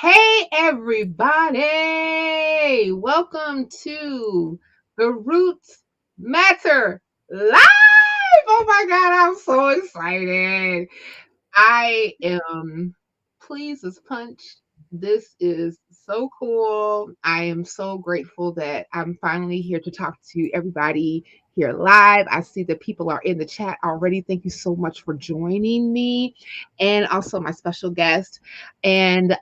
Hey, everybody! Welcome to the Roots Matter Live! Oh my God, I'm so excited. I am pleased as punch. This is so cool. I am so grateful that I'm finally here to talk to everybody here live. I see that people are in the chat already. Thank you so much for joining me and also my special guest. And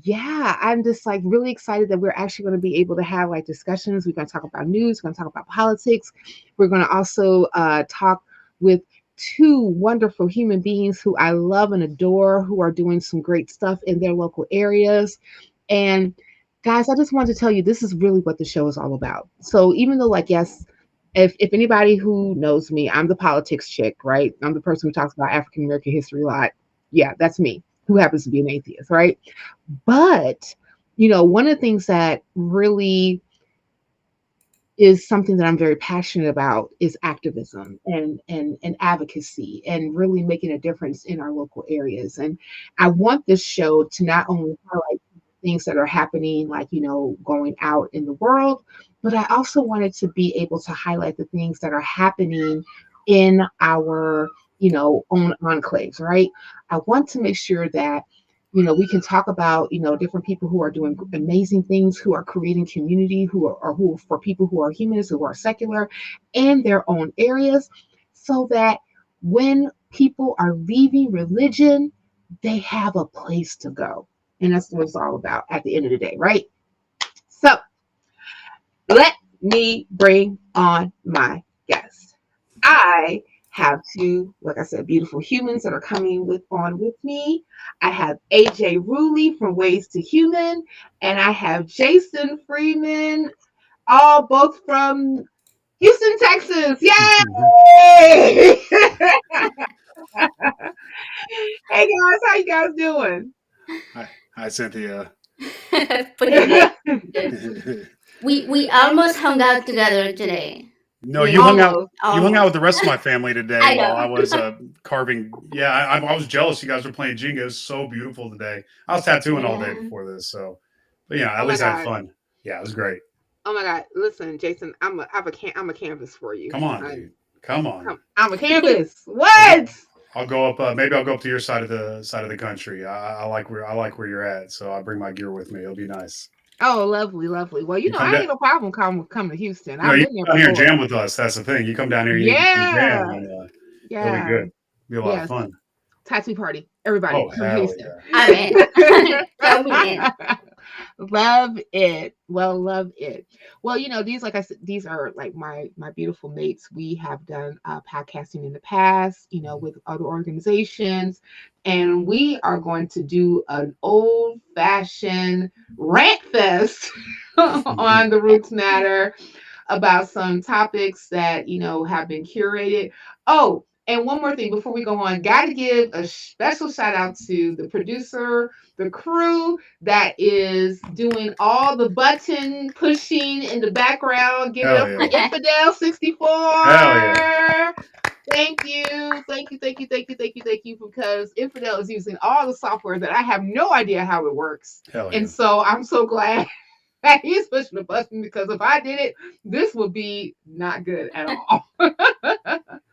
yeah, I'm just like really excited that we're actually going to be able to have like discussions. We're going to talk about news, we're going to talk about politics. We're going to also talk with two wonderful human beings who I love and adore, who are doing some great stuff in their local areas. And guys, I just wanted to tell you this is really what the show is all about. So even though, like, yes, if anybody who knows me, I'm the politics chick, right? I'm the person who talks about African American history a lot. Yeah, that's me, who happens to be an atheist, right? But one of the things that really is something that I'm very passionate about is activism and advocacy and really making a difference in our local areas. And I want this show to not only highlight things that are happening, like, going out in the world, but I also wanted to be able to highlight the things that are happening in our, own enclaves, right? I want to make sure that we can talk about, different people who are doing amazing things, who are creating community, who for people who are humanists, who are secular in their own areas, so that when people are leaving religion, they have a place to go. And that's what it's all about at the end of the day, right? So let me bring on my guest. I have two, like I said, beautiful humans that are coming with me. I have AJ Ruley from Ways to Human, and I have Jason Friedman, all both from Houston, Texas. Yay! Hey guys, how you guys doing? Hi, Cynthia. Pretty good. We almost hung out together today. No, We you hung out. Almost. You hung out with almost. the rest of my family today I while I know. was carving. Yeah, I was jealous. You guys were playing Jenga. It was so beautiful today. I was tattooing all day Yeah. before this, so but yeah, Oh at my least I had god. fun. Yeah, it was great. Oh my god. Listen, Jason, I'm a canvas for you. Come on, I'm dude. Come on. I'm a canvas. I'll go. What? I'll go up. Maybe I'll go up to your side of the country. I like where you're at, so I'll bring my gear with me. It'll be nice. Oh, lovely, lovely. Well, You come I down. ain't no problem come to Houston. No, I've you been there come down here and before. jam with us. That's the thing. You come down here and you can Yeah, jam, and it'll be yeah, good. Be a lot of yes. fun. Tattoo party. Everybody, Oh come to hell Houston. yeah. I'm in. Count me in. Love it. Well, love it. Well, these, like I said, these are like my beautiful mates. We have done podcasting in the past, with other organizations, and we are going to do an old fashioned rant fest on the Roots Matter about some topics that have been curated. Oh, and one more thing before we go on, got to give a special shout out to the producer, the crew that is doing all the button pushing in the background. Give it Hell up for yeah. Infidel Hell yeah. 64. Thank you, thank you, thank you, thank you, thank you, thank you, because Infidel is using all the software that I have no idea how it works. Hell And yeah. so I'm so glad that he's pushing the button, because if I did it, this would be not good at all.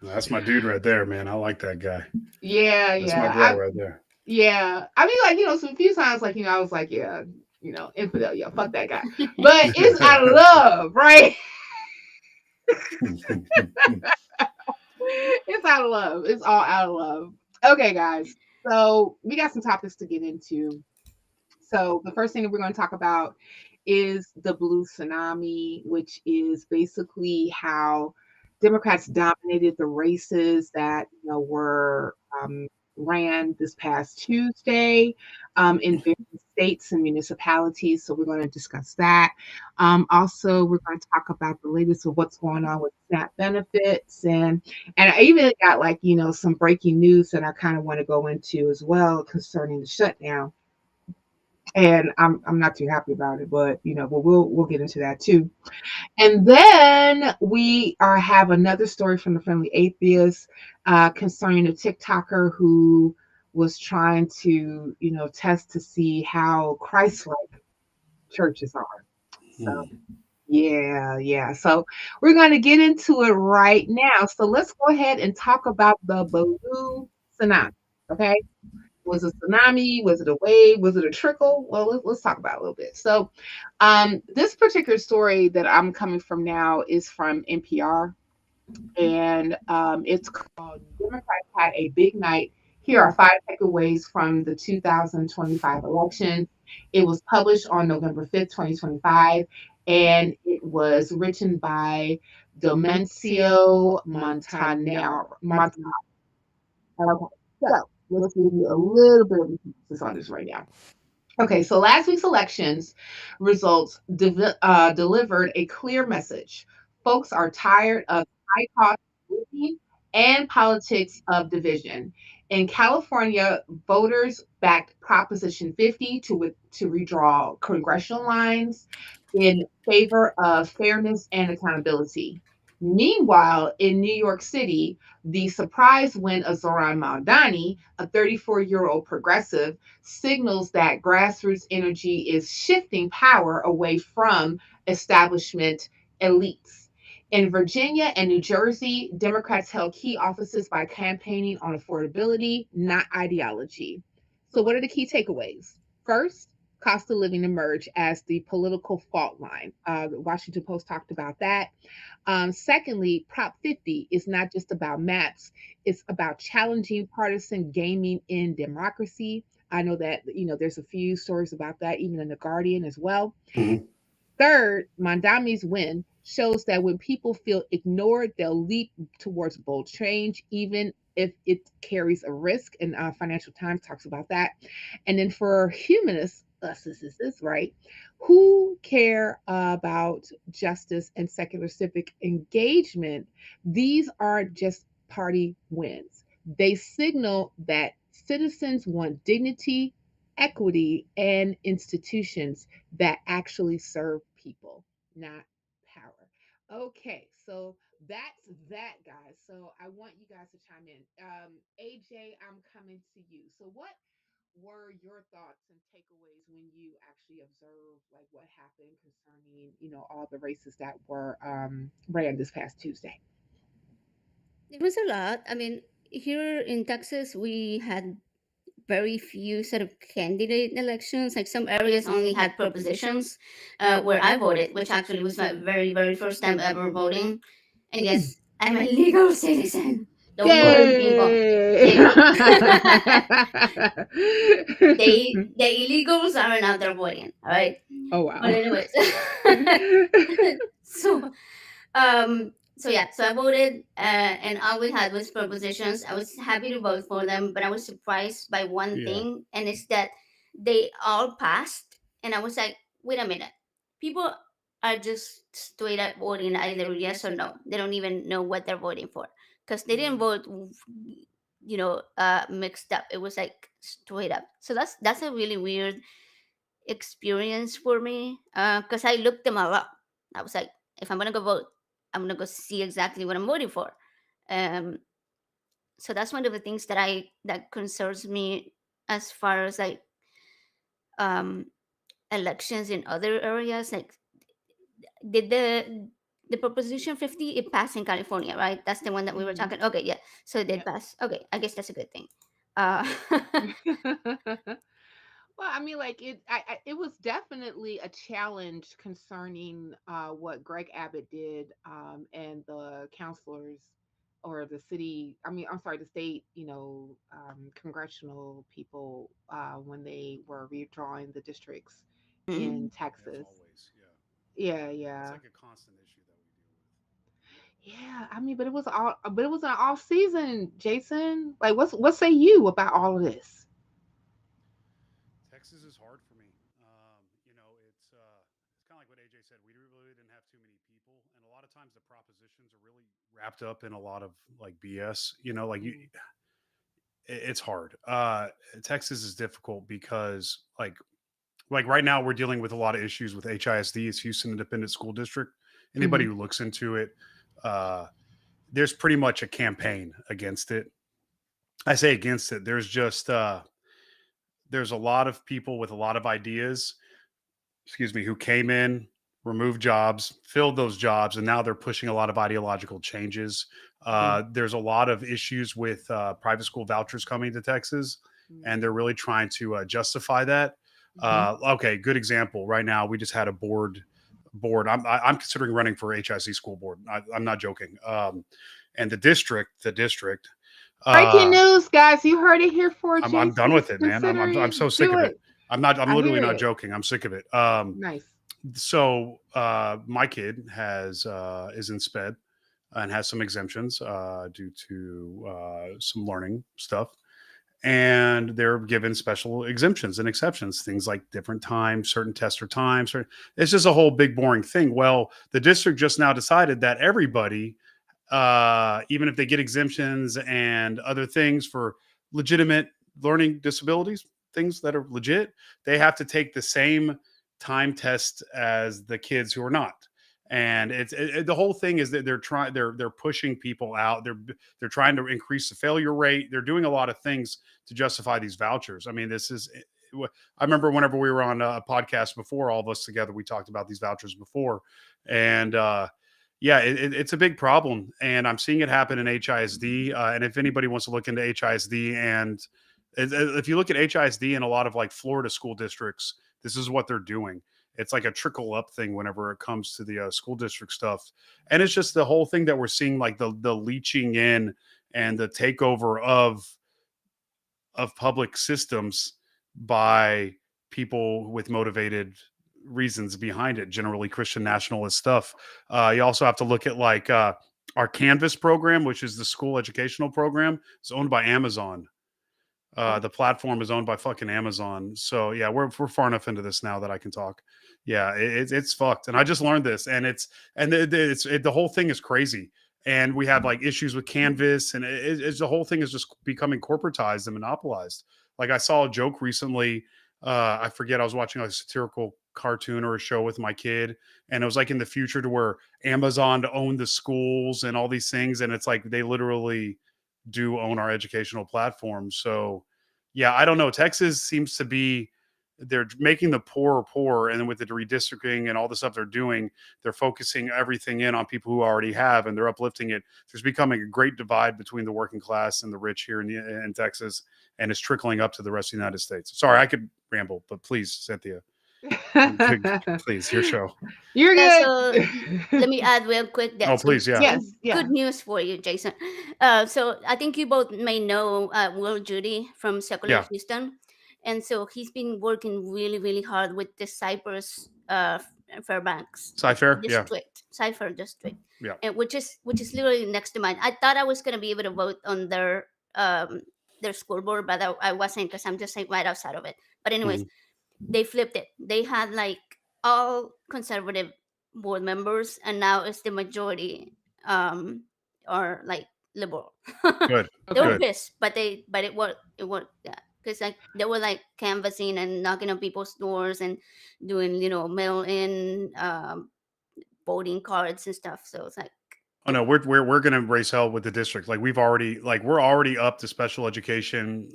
That's my dude right there, man. I like that guy. Yeah, That's my yeah. bro right there. Yeah. I mean, like, some few times, like, I was like, yeah, infidel, yeah, fuck that guy. But it's out of love, right? It's out of love. It's all out of love. Okay, guys. So we got some topics to get into. So the first thing that we're going to talk about is the blue tsunami, which is basically how Democrats dominated the races that were ran this past Tuesday in various states and municipalities. So we're going to discuss that. Also, we're going to talk about the latest of what's going on with SNAP benefits, and I even got, like, some breaking news that I kind of want to go into as well concerning the shutdown, and I'm not too happy about it, but we'll get into that too. And then we have another story from the Friendly Atheist concerning a TikToker who was trying to, test to see how Christ-like churches are. So Hmm. yeah, yeah. So we're going to get into it right now. So let's go ahead and talk about the Baloo tsunami. Okay. Was it a tsunami? Was it a wave? Was it a trickle? Well, let's talk about it a little bit. So, this particular story that I'm coming from now is from NPR, and it's called Democrats Had a Big Night. Here are five takeaways from the 2025 election. It was published on November 5th, 2025, and it was written by Domencio Montanaro. Okay, so let's give you a little bit of emphasis on this right now. Okay, so last week's elections results delivered a clear message. Folks are tired of high cost of living and politics of division. In California, voters backed Proposition 50 to redraw congressional lines in favor of fairness and accountability. Meanwhile, in New York City, the surprise win of Zoran Maldani, a 34-year-old progressive, signals that grassroots energy is shifting power away from establishment elites. In Virginia and New Jersey, Democrats held key offices by campaigning on affordability, not ideology. So, what are the key takeaways? First, cost of living emerged as the political fault line. The Washington Post talked about that. Secondly, Prop 50 is not just about maps, it's about challenging partisan gaming in democracy. I know that, there's a few stories about that, even in The Guardian as well. Hmm. Third, Mandami's win shows that when people feel ignored, they'll leap towards bold change, even if it carries a risk. And Financial Times talks about that. And then for humanists, us is right, who care about justice and secular civic engagement, these aren't just party wins. They signal that citizens want dignity, equity, and institutions that actually serve people, not power. Okay, so that's that, guys. So I want you guys to chime in. AJ, I'm coming to you. So what were your thoughts and takeaways when you actually observed like what happened concerning, all the races that were ran this past Tuesday? It was a lot. I mean, here in Texas, we had very few sort of candidate elections. Like some areas only had propositions where I voted, which actually was my very, very first time ever voting. And yes, I'm a legal citizen. Don't worry, people. Yay! They, the illegals aren't out there voting. All right. Oh But wow. anyways, so so I voted, and all we had was propositions. I was happy to vote for them, but I was surprised by one Yeah. thing, and it's that they all passed. And I was like, wait a minute, people are just straight up voting either yes or no. They don't even know what they're voting for because they didn't Mm, vote, mixed up. It was like straight up. So that's a really weird experience for me because I looked them all up. I was like, if I'm gonna go vote, I'm gonna go see exactly what I'm voting for. Um, so that's one of the things that concerns me as far as like um, elections in other areas. Like, did the proposition 50 it passed in California, right? That's the one that we were mhm. talking. Okay, yeah. So it did Yeah. pass. Okay, I guess that's a good thing. Uh, Well, I mean, like it was definitely a challenge concerning what Greg Abbott did, and the counselors or the city. I mean, I'm sorry, the state, congressional people when they were redrawing the districts in mm. As Texas. always. Yeah. Yeah, It's yeah, like a constant issue that we deal with. yeah. I mean, but it was an off season, Jason. Like, what say you about all of this? Texas is hard for me. It's kind of like what AJ said. We really didn't have too many people, and a lot of times the propositions are really wrapped up in a lot of like BS. Mm, It's hard. Texas is difficult because like right now we're dealing with a lot of issues with HISD, it's Houston Independent School District. Anybody mhm, who looks into it, uh, there's pretty much a campaign against it. I say against it. There's a lot of people with a lot of ideas, excuse me, who came in, removed jobs, filled those jobs, and now they're pushing a lot of ideological changes. Mhm, There's a lot of issues with private school vouchers coming to Texas, mhm, and they're really trying to justify that. mhm. Okay, good example. Right now, we just had a board. I'm considering running for HIC school board. I'm not joking. And the district. Breaking Uh, news, guys. You heard it here for I'm done with Jason's it, man. I'm so considering. sick Do of it. it. I'm I literally hear not it. joking. I'm sick of it. Nice. So my kid has is in sped and has some exemptions due to some learning stuff, and they're given special exemptions and exceptions, things like different times, certain tester times. It's just a whole big boring thing. Well, the district just now decided that everybody, even if they get exemptions and other things for legitimate learning disabilities, things that are legit, they have to take the same time test as the kids who are not. And the whole thing is that they're pushing people out. They're trying to increase the failure rate. They're doing a lot of things to justify these vouchers. I mean, this is. I remember whenever we were on a podcast before, all of us together, we talked about these vouchers before, and yeah, it's a big problem, and I'm seeing it happen in HISD. And if anybody wants to look into HISD, and if you look at HISD in a lot of like Florida school districts, this is what they're doing. It's like a trickle up thing whenever it comes to the school district stuff, and it's just the whole thing that we're seeing, like the leeching in and the takeover of public systems by people with motivated reasons behind it, generally Christian nationalist stuff. You also have to look at like our Canvas program, which is the school educational program. It's owned by Amazon. Oh, The platform is owned by fucking Amazon. So yeah, we're far enough into this now that I can talk. Yeah, it's fucked, and I just learned this, and the whole thing is crazy. And we have like issues with Canvas, and it's the whole thing is just becoming corporatized and monopolized. Like I saw a joke recently. I forget. I was watching like a satirical cartoon or a show with my kid, and it was like in the future to where Amazon to own the schools and all these things, and it's like they literally do own our educational platform. So, yeah, I don't know. Texas seems to be they're making the poor poorer, and then with the redistricting and all the stuff they're doing, they're focusing everything in on people who already have, and they're uplifting it. There's becoming a great divide between the working class and the rich here in Texas, and it's trickling up to the rest of the United States. Sorry, I could ramble, but please, Cynthia, please, your show. You're Yeah, good. so let me add real quick Oh, that please, yeah, Yes, some yeah. good news for you, Jason. So I think you both may know Will Judy from Secular yeah, Houston, and so he's been working really, really hard with the Cypress Fairbanks Sci-Fair, yeah, district, Cypher district, yeah. and which is literally next to mine. I thought I was gonna be able to vote on their school board, but I wasn't because I'm just like right outside of it. But anyways, Mhm. they flipped it. They had like all conservative board members, and now it's the majority are like liberal. Good, They were Okay. good. pissed, but it worked. It worked. Yeah, because like they were like canvassing and knocking on people's doors and doing mail in voting cards and stuff. So it's like Oh it no, worked. we're gonna raise hell with the district. Like we're already up to special education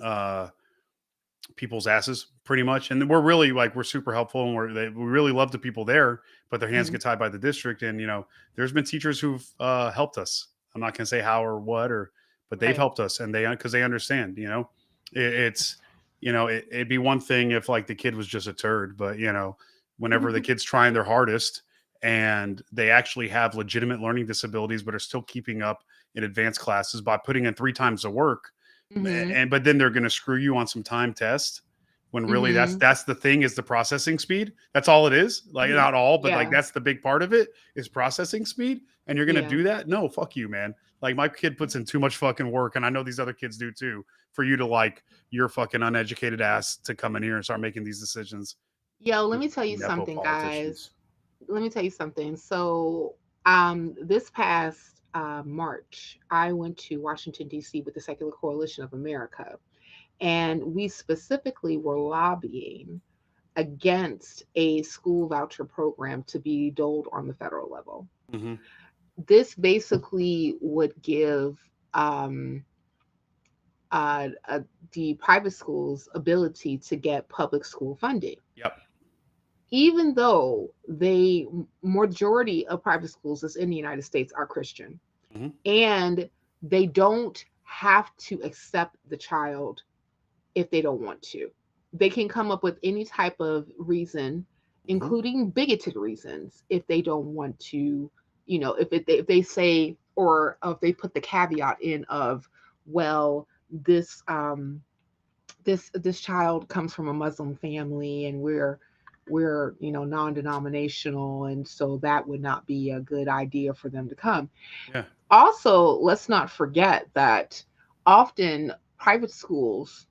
people's asses pretty much, and we're really like we're super helpful, and we really love the people there, but their hands Mhm. get tied by the district. And there's been teachers who've helped us. I'm not gonna say how or what but they've Right. helped us, and they because they understand. It's it'd be one thing if like the kid was just a turd, but whenever the kid's trying their hardest and they actually have legitimate learning disabilities but are still keeping up in advanced classes by putting in 3 times the work, Mhm. and but then they're going to screw you on some time test when really that's Mhm. that's the thing is the processing speed. That's all it is. Like Mhm. not all, but like Yeah. that's the big part of it is processing speed. And you're going to Yeah. do that? No, fuck you, man. Like my kid puts in too much fucking work, and I know these other kids do too, for you to like your fucking uneducated ass to come in here and start making these decisions. Yo, let You me tell you nepo something, guys. politicians. Let me tell you something. So, this past March, I went to Washington, D.C. with the Secular Coalition of America, and we specifically were lobbying against a school voucher program to be doled on the federal level. Mm-hmm. This basically would give um, the private schools' ability to get public school funding. Yep. Even though they majority of private schools that's in the United States are Christian, Hmm. and they don't have to accept the child if they don't want to. They can come up with any type of reason, Hmm. including bigoted reasons, if they don't want to, if they say, or if they put the caveat in of, well, this child comes from a Muslim family, and we're non-denominational, and so that would not be a good idea for them to come. Yeah. Also, let's not forget that often private schools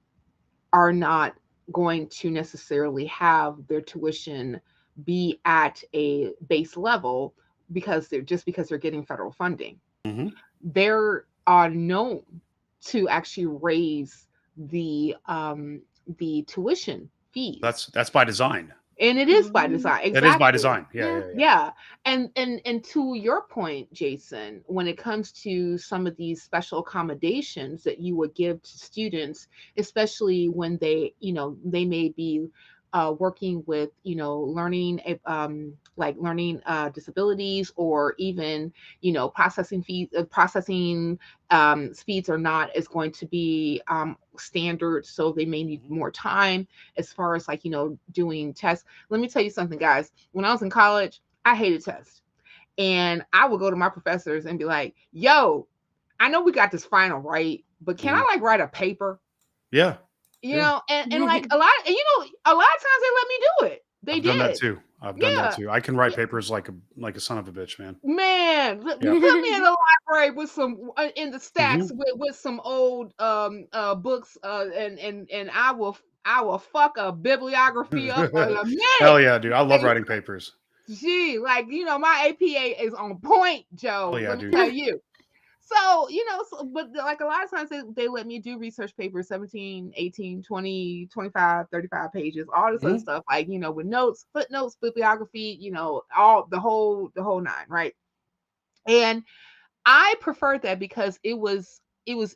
are not going to necessarily have their tuition be at a base level because they're getting federal funding. Hmm. They're known to actually raise the tuition fees, That's by design. and it is by Mhm. design. That is by Exactly. design. Yeah, Yeah. yeah, yeah. Yeah. And to your point, Jason, when it comes to some of these special accommodations that you would give to students, especially when they may be working with, learning like learning disabilities, or even, processing speeds are not is going to be standard, so they may need Mhm. more time as far as, like, doing tests. Let me tell you something, guys. When I was in college, I hated tests. And I would go to my professors and be like, yo, I know we got this final, right? But can I, Mhm. like, write a paper? Yeah. Yeah. And like a lot of times they let me do it. They I've done that did. too. I've done that Yeah. too. I can write Yeah. papers like a son of a bitch, man. Man, Yep. put me in the library with some in the stacks Hmm. with some old books, and I will fuck a bibliography up in a Hell minute. yeah, dude. I love Like, writing papers. gee, like, my APA is on point, Hell Joe. yeah, Let me dude. tell you. So, but like a lot of times they let me do research papers, 17, 18, 20, 25, 35 pages, all this other Mhm. stuff, like, with notes, footnotes, bibliography, all the whole nine, right? And I preferred that because it was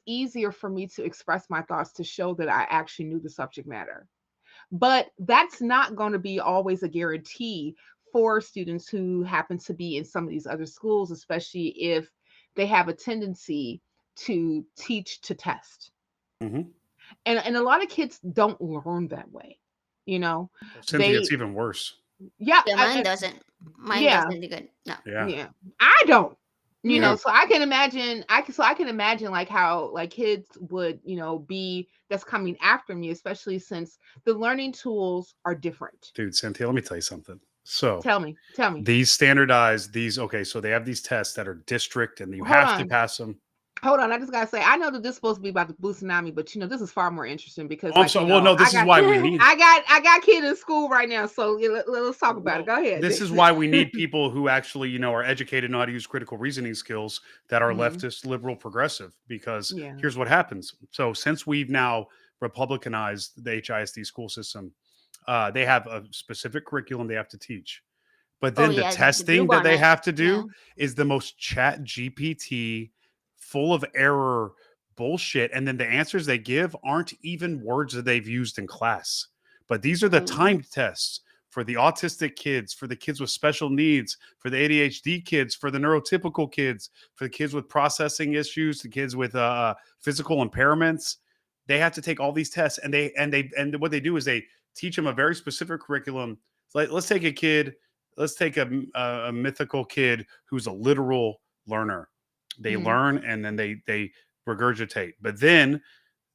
easier for me to express my thoughts, to show that I actually knew the subject matter. But that's not going to be always a guarantee for students who happen to be in some of these other schools, especially if they have a tendency to teach to test. Mhm. And a lot of kids don't learn that way. You know, Well, Cynthia, it's they even worse. yeah, Yeah, mine doesn't. Mine yeah, doesn't good. No. Yeah. yeah. I don't. Yeah. So I can imagine like how, like, kids would, be that's coming after me, especially since the learning tools are different. Dude, Cynthia, let me tell you something. So Tell me. okay, so they have these tests that are district and you Hold have to on. pass them. Hold on. I just gotta say, I know that this is supposed to be about the blue tsunami, but this is far more interesting because, Oh, I'm like, sorry. Well, no, I this is got why we need I got kids in school right now, so let's talk about it. well, Go ahead, this is Jason. why we need people who actually, are educated, know how to use critical reasoning skills that are Hmm. leftist, liberal, progressive. Because Yeah. here's what happens. So since we've now republicanized the HISD school system, they have a specific curriculum they have to teach. But Oh then the yeah, the blue testing that they bonnet. have to Yeah. do is the most chat GPT full of error bullshit. And then the answers they give aren't even words that they've used in class. But these are the Mm. timed tests for the autistic kids, for the kids with special needs, for the ADHD kids, for the neurotypical kids, for the kids with processing issues, the kids with physical impairments. They have to take all these tests, and what they do is they teach them a very specific curriculum. Like, let's take a kid, let's take a mythical kid who's a literal learner. They Hmm. learn and then they regurgitate. But then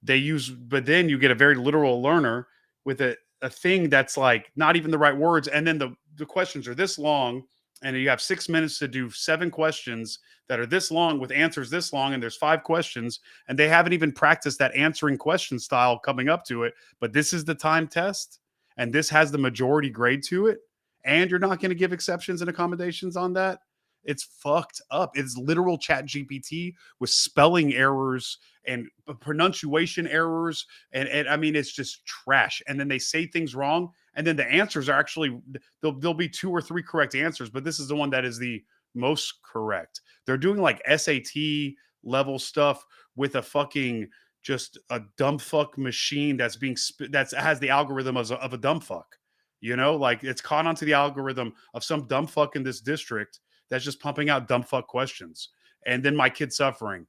you get a very literal learner with a thing that's like not even the right words. And then the questions are this long, and you have 6 minutes to do 7 questions that are this long with answers this long, and there's 5 questions, and they haven't even practiced that answering question style coming up to it. But this is the time test, and this has the majority grade to it, and you're not going to give exceptions and accommodations on that. It's fucked up. It's literal chat GPT with spelling errors and pronunciation errors. And I mean, it's just trash. And then they say things wrong. And then the answers are actually, there'll be 2 or 3 correct answers, but this is the one that is the most correct. They're doing like SAT level stuff with a fucking just a dumb fuck machine that's that has the algorithm of a dumb fuck. Like it's caught onto the algorithm of some dumb fuck in this district that's just pumping out dumb fuck questions. And then my kid's suffering.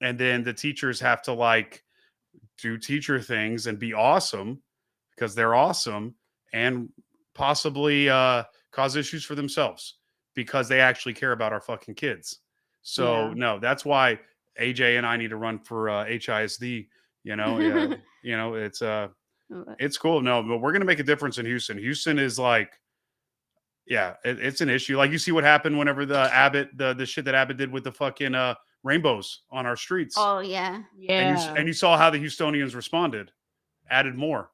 And then the teachers have to like do teacher things and be awesome because they're awesome, and possibly cause issues for themselves because they actually care about our fucking kids. So Yeah. no, that's why AJ and I need to run for HISD. It's cool. No, but we're gonna make a difference in Houston. Houston is like, yeah, it's an issue. Like you see what happened whenever the shit that Abbott did with the fucking rainbows on our streets. Oh yeah. Yeah. And you saw how the Houstonians responded, added more.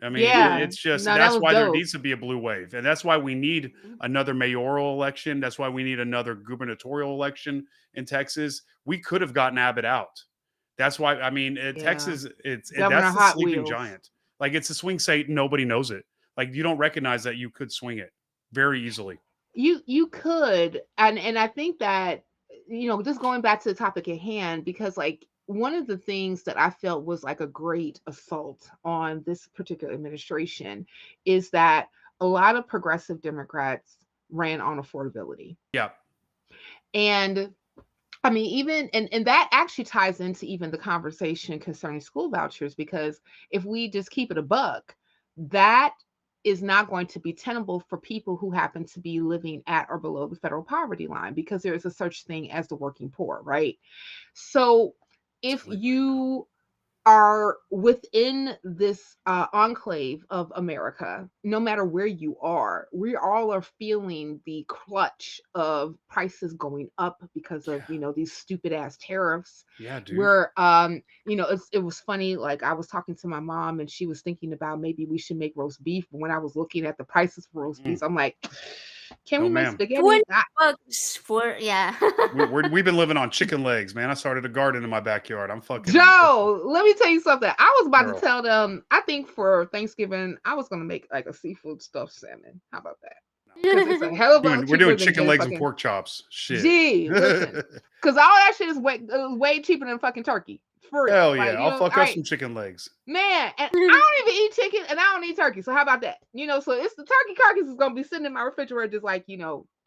I mean, Yeah. it's just No, that that's was why there dope. needs to be a blue wave, and that's why we need another mayoral election. That's why we need another gubernatorial election in Texas. We could have gotten Abbott out. That's why, I mean, Texas, that's Governor the Hot sleeping Wheels. giant. Like it's a swing state, nobody knows it. Like you don't recognize that you could swing it very easily. You could, and I think that, just going back to the topic at hand, because like one of the things that I felt was like a great assault on this particular administration is that a lot of progressive Democrats ran on affordability. Yeah. And I mean, even and that actually ties into even the conversation concerning school vouchers, because if we just keep it a buck, that is not going to be tenable for people who happen to be living at or below the federal poverty line, because there is a such thing as the working poor, right? So if you are within this enclave of America, no matter where you are, we all are feeling the clutch of prices going up because of these stupid ass tariffs. Yeah, dude. Where it was funny. Like I was talking to my mom, and she was thinking about maybe we should make roast beef. But when I was looking at the prices for roast beef, I'm like, can we make spaghetti? $20 for We've been living on chicken legs, man. I started a garden in my backyard. I'm fucking Joe. Let me tell you something. I was about to tell them. I think for Thanksgiving I was gonna make like a seafood stuffed salmon. How about that? It's a hell of a we're doing chicken legs and pork chops. Shit. Gee, listen, because all that shit is way cheaper than fucking turkey. For real. Hell yeah, I'll fuck up some chicken legs. Man, and I don't even eat chicken, and I don't eat turkey. So how about that? So it's the turkey carcass is gonna be sitting in my refrigerator, just like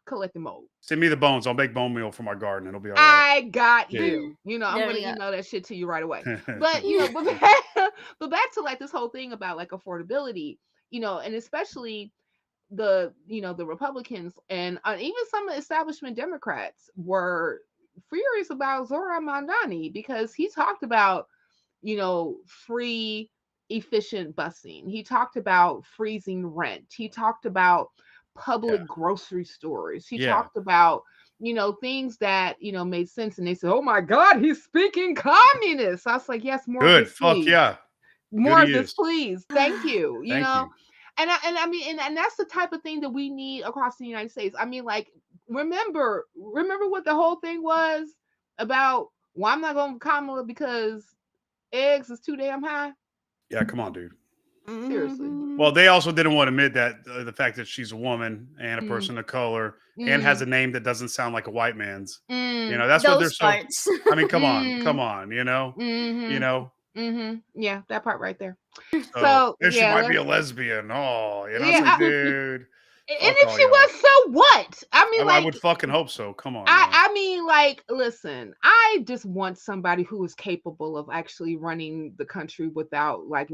collecting mold. Send me the bones. I'll make bone meal for my garden. It'll be all right. I got you. I'm gonna email that shit to you right away. But but back to like this whole thing about like affordability, and especially the Republicans and even some of the establishment Democrats were furious about Zohran Mamdani, because he talked about free efficient busing. He talked about freezing rent. He talked about public grocery stores. He talked about things that made sense, and they said, oh my god, he's speaking communist. I was like, yes, more good. Of this, Fuck please. yeah, More of this, please. Thank you. Thank you. And I mean, and that's the type of thing that we need across the United States. I mean, like, remember what the whole thing was about? Well, I'm not going to Kamala because eggs is too damn high. Yeah, come on, dude. Seriously. Well, they also didn't want to admit that the fact that she's a woman and a person of color and has a name that doesn't sound like a white man's. That's what they're parts. so. I mean, come on. Yeah, that part right there. So she might be a lesbian. Oh, like, dude. And if she was, so what? I mean, I would fucking hope so. Come on. I mean, like, listen, I just want somebody who is capable of actually running the country without, like,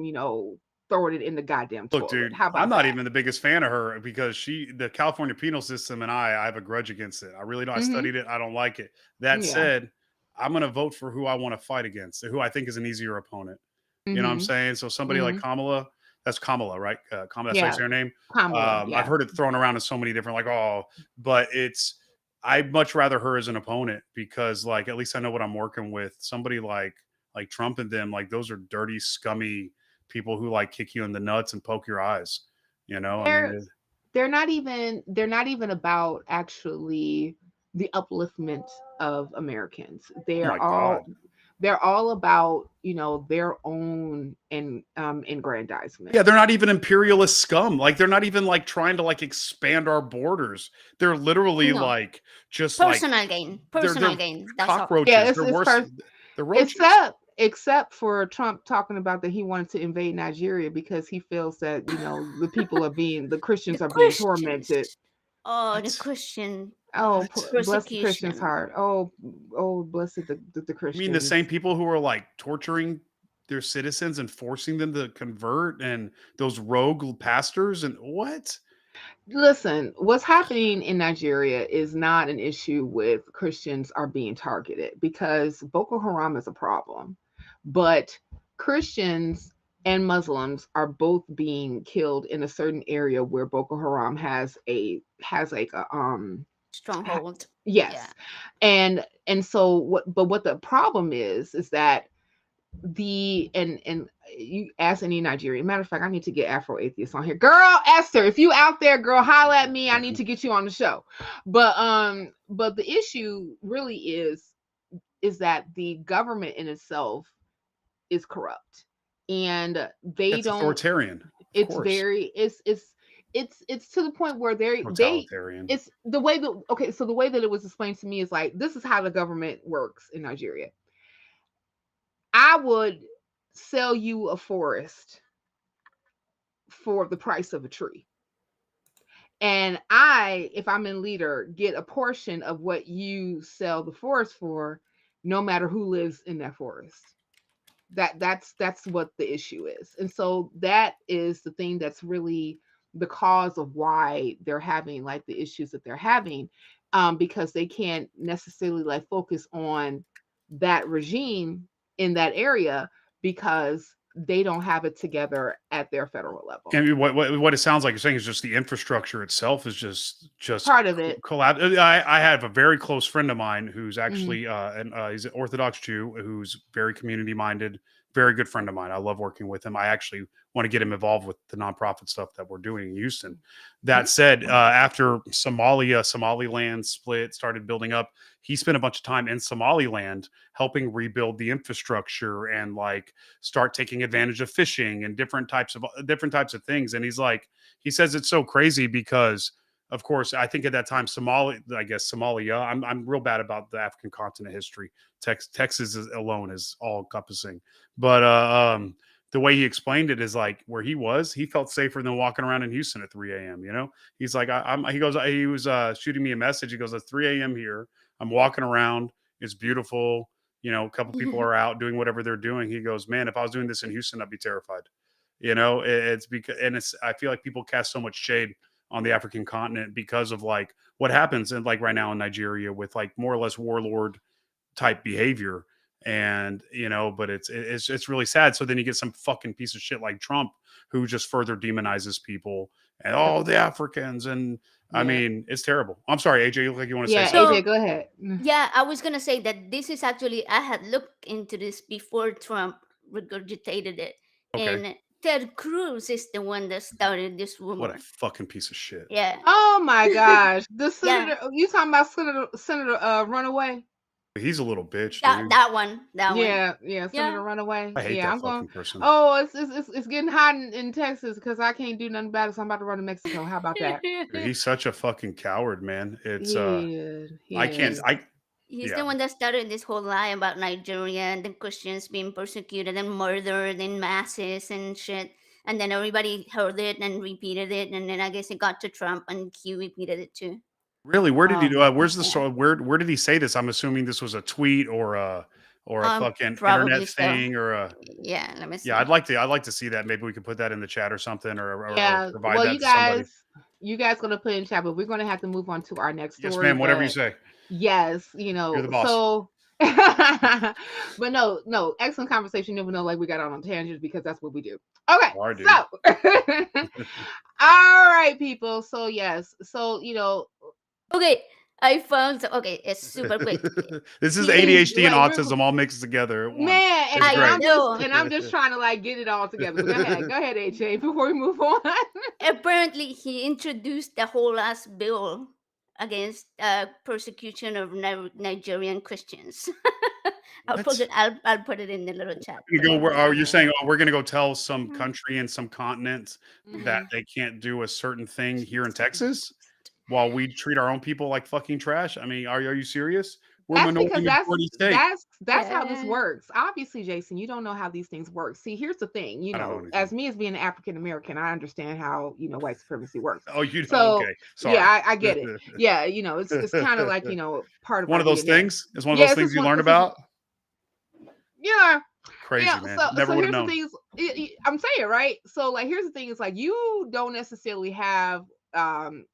throwing it in the goddamn toilet. Look, dude, how about I'm not that? even the biggest fan of her, because the California penal system, and I have a grudge against it. I really don't. I studied it. I don't like it. That said, I'm going to vote for who I want to fight against, who I think is an easier opponent. You know what I'm saying? So somebody like Kamala, that's Kamala, right? Kamala, that's her name. Kamala, I've heard it thrown around in so many different, but I'd much rather her as an opponent, because like, at least I know what I'm working with. Somebody like Trump and them, like, those are dirty, scummy people who like kick you in the nuts and poke your eyes. They're not even about actually the upliftment of Americans. They're all about their own aggrandizement. Yeah, they're not even imperialist scum. Like, they're not even like trying to like expand our borders. They're literally like just personal gain. Personal gain. That's cockroaches. Yeah, they're worse. They're roaches. except for Trump talking about that he wanted to invade Nigeria because he feels that, the The Christians are being Christians. tormented. Oh, the What? Christian Oh, What? bless the Christians' persecution. heart. Oh, blessed the You mean the same Christians. people who are like torturing their citizens and forcing them to convert, and those rogue pastors and what? Listen, what's happening in Nigeria is not an issue with Christians are being targeted because Boko Haram is a problem. But Christians and Muslims are both being killed in a certain area where Boko Haram has like a ha- Stronghold. Yeah. yes. And so what the problem is that and you ask any Nigerian. Matter of fact, I need to get Afro atheists on here. Girl, Esther, if you out there, girl, holla at me. I need to get you on the show. But the issue really is that the government in itself is corrupt. And they That's don't authoritarian, of it's course. very it's to the point where they Totalitarian. it's the way that okay, so the way that it was explained to me is like this is how the government works in Nigeria. I would sell you a forest for the price of a tree. And I, if I'm in leader, get a portion of what you sell the forest for, no matter who lives in that forest. That's what the issue is. And so that is the thing that's really the cause of why they're having like the issues that they're having, because they can't necessarily like focus on that regime in that area because they don't have it together at their federal level. And what it sounds like you're saying is just the infrastructure itself is just Part of it. collapse. I have a very close friend of mine who's Mhm. actually he's an Orthodox Jew who's very community minded, very good friend of mine. I love working with him. I actually want to get him involved with the nonprofit stuff that we're doing in Houston. That said, after Somaliland split, started building up, he spent a bunch of time in Somaliland helping rebuild the infrastructure and like start taking advantage of fishing and different types of things. And he says it's so crazy because of course I think at that time Somalia, I'm real bad about the African continent history. Texas alone is all encompassing, but the way he explained it is like where he felt safer than walking around in Houston at 3 a.m. He's like he was shooting me a message. He goes, it's 3 a.m. here, I'm walking around, it's beautiful, a couple people are out doing whatever they're doing. He goes, man, if I was doing this in Houston, I'd be terrified. It's because, and I feel like people cast so much shade on the African continent because of like what happens in like right now in Nigeria with like more or less warlord type behavior. And but it's really sad. So then you get some fucking piece of shit like Trump who just further demonizes people and Yep. the Africans. And I Yeah. mean, it's terrible. I'm sorry, AJ, you look like you want to say Yeah, something. AJ, So go ahead. yeah, I was gonna say that this is actually I had looked into this before Trump regurgitated it, Okay. and Ted Cruz is the one that started this What a rumor. fucking piece of shit. Yeah, Oh my gosh. The yeah, senator, you talking about Senator Runaway? He's a little bitch, that dude. that one, that one. Yeah, Yeah, Senator Runaway. I hate Yeah, that I'm going. fucking person. Oh, it's getting hot in Texas because I can't do nothing about it, so I'm about to run to Mexico. How about that? Dude, he's such a fucking coward, man. It's He is. I He can't he's is. I he's yeah. the one that started this whole lie about Nigeria and the Christians being persecuted and murdered in masses and shit. And then everybody heard it and repeated it, and then I guess it got to Trump, and he repeated it too. Really, where did he Oh do my. where's the Yeah, story? Where did he say this? I'm assuming this was a tweet or a fucking internet probably so. thing or a Yeah, let me yeah, see. I'd like to see that. Maybe we could put that in the chat or something or Yeah. provide Well, that to somebody. you guys gonna put in chat, but we're gonna have to move on to our next Yes, story. ma'am, whatever you But say. yes, You're the boss. so but no, excellent conversation. Never know, like we got on tangents because that's what we do. Okay, All right, dude. so all right, people. So yes, so Okay, I found. Okay, it's super quick. This is He, ADHD and like real autism all mixed together at once. man, It's I great. know. I'm just trying to like get it all together. But go ahead, AJ, before we move on. Apparently, he introduced the whole ass bill against persecution of Nigerian Christians. What? I'll put it in the little chat. You But go yeah. where are you saying, oh, we're gonna go tell some Mm. country and some continent that Mhm. they can't do a certain thing here in Texas while we treat our own people like fucking trash? I mean, are you serious? We're That's because minority majority state. that's how this Yeah. works. Obviously, Jason, you don't know how these things work. See, here's the thing, I don't know as anything. me as being an African American, I understand how, white supremacy works. Oh, you know? So, Okay, yeah, sorry. I get it. Yeah, it's kind of like, part of One our of those DNA. things. It's one of Yeah, those things you learn it's just about. yeah. Yeah, Crazy, man. so Never would have here's the known. thing is, I'm saying, right? So like here's the thing is like you don't necessarily have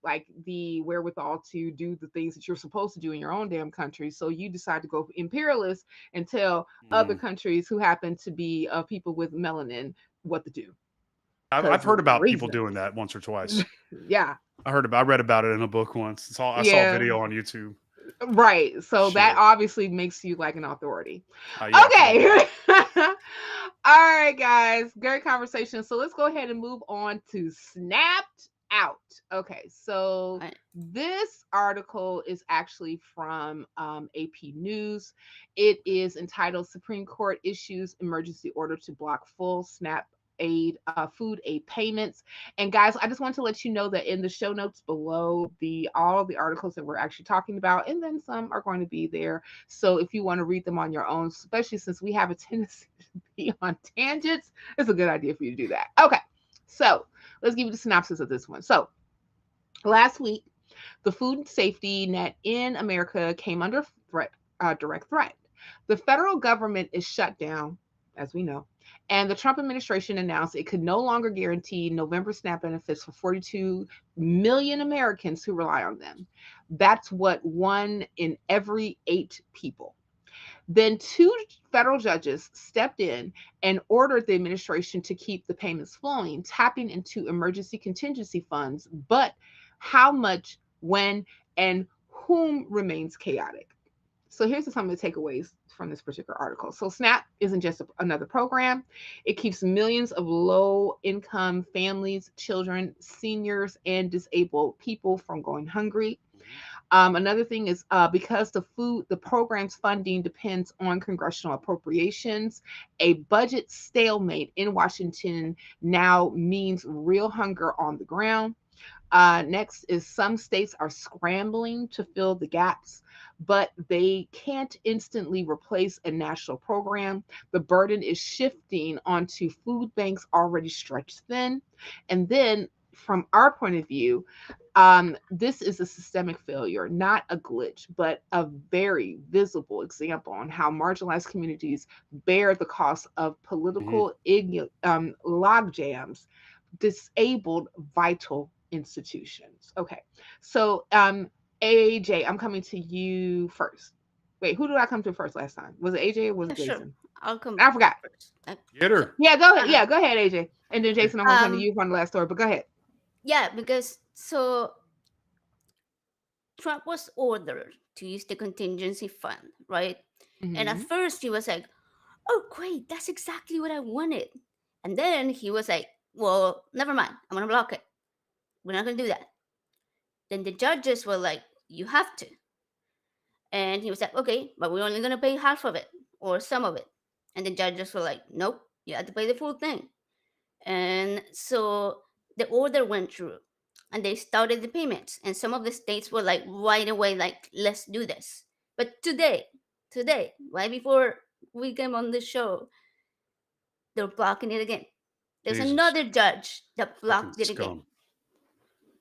like the wherewithal to do the things that you're supposed to do in your own damn country. So you decide to go imperialist and tell other Mhm. countries who happen to be people with melanin what to do. I've Because heard about people reason. doing that once or twice. Yeah. I read about it in a book once. I saw a Yeah. video on YouTube. Right. So that Shit. obviously makes you like an authority. Yeah, probably. Okay. All right, guys. Great conversation. So let's go ahead and move on to Snapped Out. Okay. So Right. this article is actually from AP News. It is entitled Supreme Court Issues Emergency Order to Block Full SNAP food aid payments. And guys, I just want to let you know that in the show notes below, all the articles that we're actually talking about, and then some are going to be there. So if you want to read them on your own, especially since we have a tendency to be on tangents, it's a good idea for you to do that. Okay, so let's give you the synopsis of this one. So last week, the food safety net in America came under direct threat. The federal government is shut down, as we know, and the Trump administration announced it could no longer guarantee November SNAP benefits for 42 million Americans who rely on them. That's what 1 in every 8 people. Then 2 federal judges stepped in and ordered the administration to keep the payments flowing, tapping into emergency contingency funds. But how much, when, and whom remains chaotic. So here's some of the takeaways from this particular article. So SNAP isn't just another program. It keeps millions of low income families, children, seniors, and disabled people from going hungry. Another thing is because the program's funding depends on congressional appropriations, a budget stalemate in Washington now means real hunger on the ground. Next is some states are scrambling to fill the gaps, but they can't instantly replace a national program. The burden is shifting onto food banks already stretched thin. And then, from our point of view, this is a systemic failure, not a glitch, but a very visible example on how marginalized communities bear the cost of Mhm. political log jams, disabled vital institutions. Okay, so AJ, I'm coming to you first. Wait, who did I come to first last time? Was it AJ or was Yeah, it sure. Jason? I'll come I forgot. first. Get So her. Yeah, go I ahead. don't know. Yeah, go ahead, AJ. And then Jason, I'm gonna come to you for the last story. But go ahead. Yeah, because so Trump was ordered to use the contingency fund, right? And at Hmm. first he was like, "Oh, great, that's exactly what I wanted." And then he was like, "Well, never mind. I'm gonna block it. We're not gonna do that." Then the judges were like, "You have to." And he was like, "Okay, but we're only gonna pay half of it or some of it." And the judges were like, "Nope, you have to pay the full thing." And so the order went through and they started the payments. And some of the states were like right away, like, let's do this. But today, right before we came on the show, they're blocking it again. There's Jesus. another judge that Fucking blocked it again. scum. And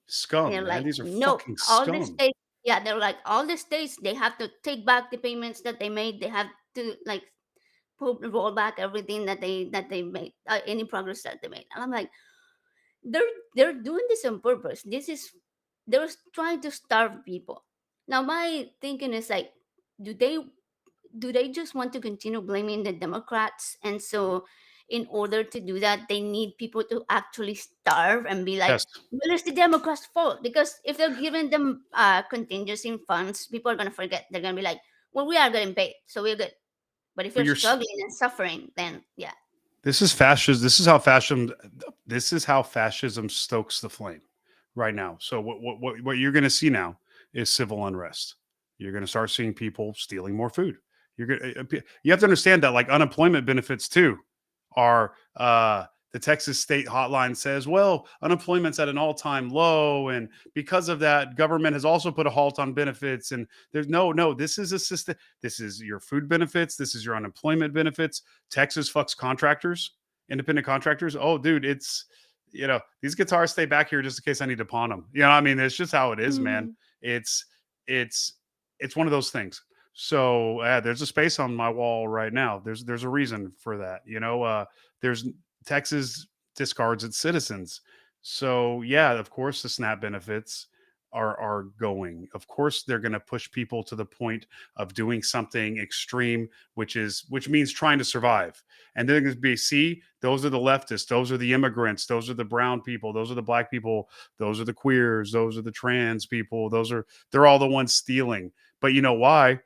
Scum, they're man. like, These are nope, fucking all the scum. states, yeah, they're like, all the states, they have to take back the payments that they made. They have to like roll back everything that they made, any progress that they made. And I'm like, they're doing this on purpose. They're trying to starve people. Now my thinking is like, do they just want to continue blaming the Democrats? And so in order to do that, they need people to actually starve and be like, Yes. well, it's the Democrats' fault. Because if they're giving them contingency funds, people are gonna forget. They're gonna be like, well, we are getting paid, so we're good. But if But you're struggling and suffering, then yeah. this is fascism. This is how fascism stokes the flame right now. So what you're going to see now is civil unrest. You're going to start seeing people stealing more food. You have to understand that like unemployment benefits too are The Texas state hotline says, well, unemployment's at an all-time low. And because of that, government has also put a halt on benefits. And there's no, this is assisted. This is your food benefits. This is your unemployment benefits. Texas fucks contractors, independent contractors. Oh, dude, it's, these guitars stay back here just in case I need to pawn them. I mean, it's just how it is, man. Mm. It's one of those things. So there's a space on my wall right now. There's a reason for that. There's Texas discards its citizens. So yeah, of course the SNAP benefits are going. Of course they're going to push people to the point of doing something extreme, which means trying to survive. And then there's BC, those are the leftists, those are the immigrants, those are the brown people, those are the black people, those are the queers, those are the trans people, they're all the ones stealing. But you know why?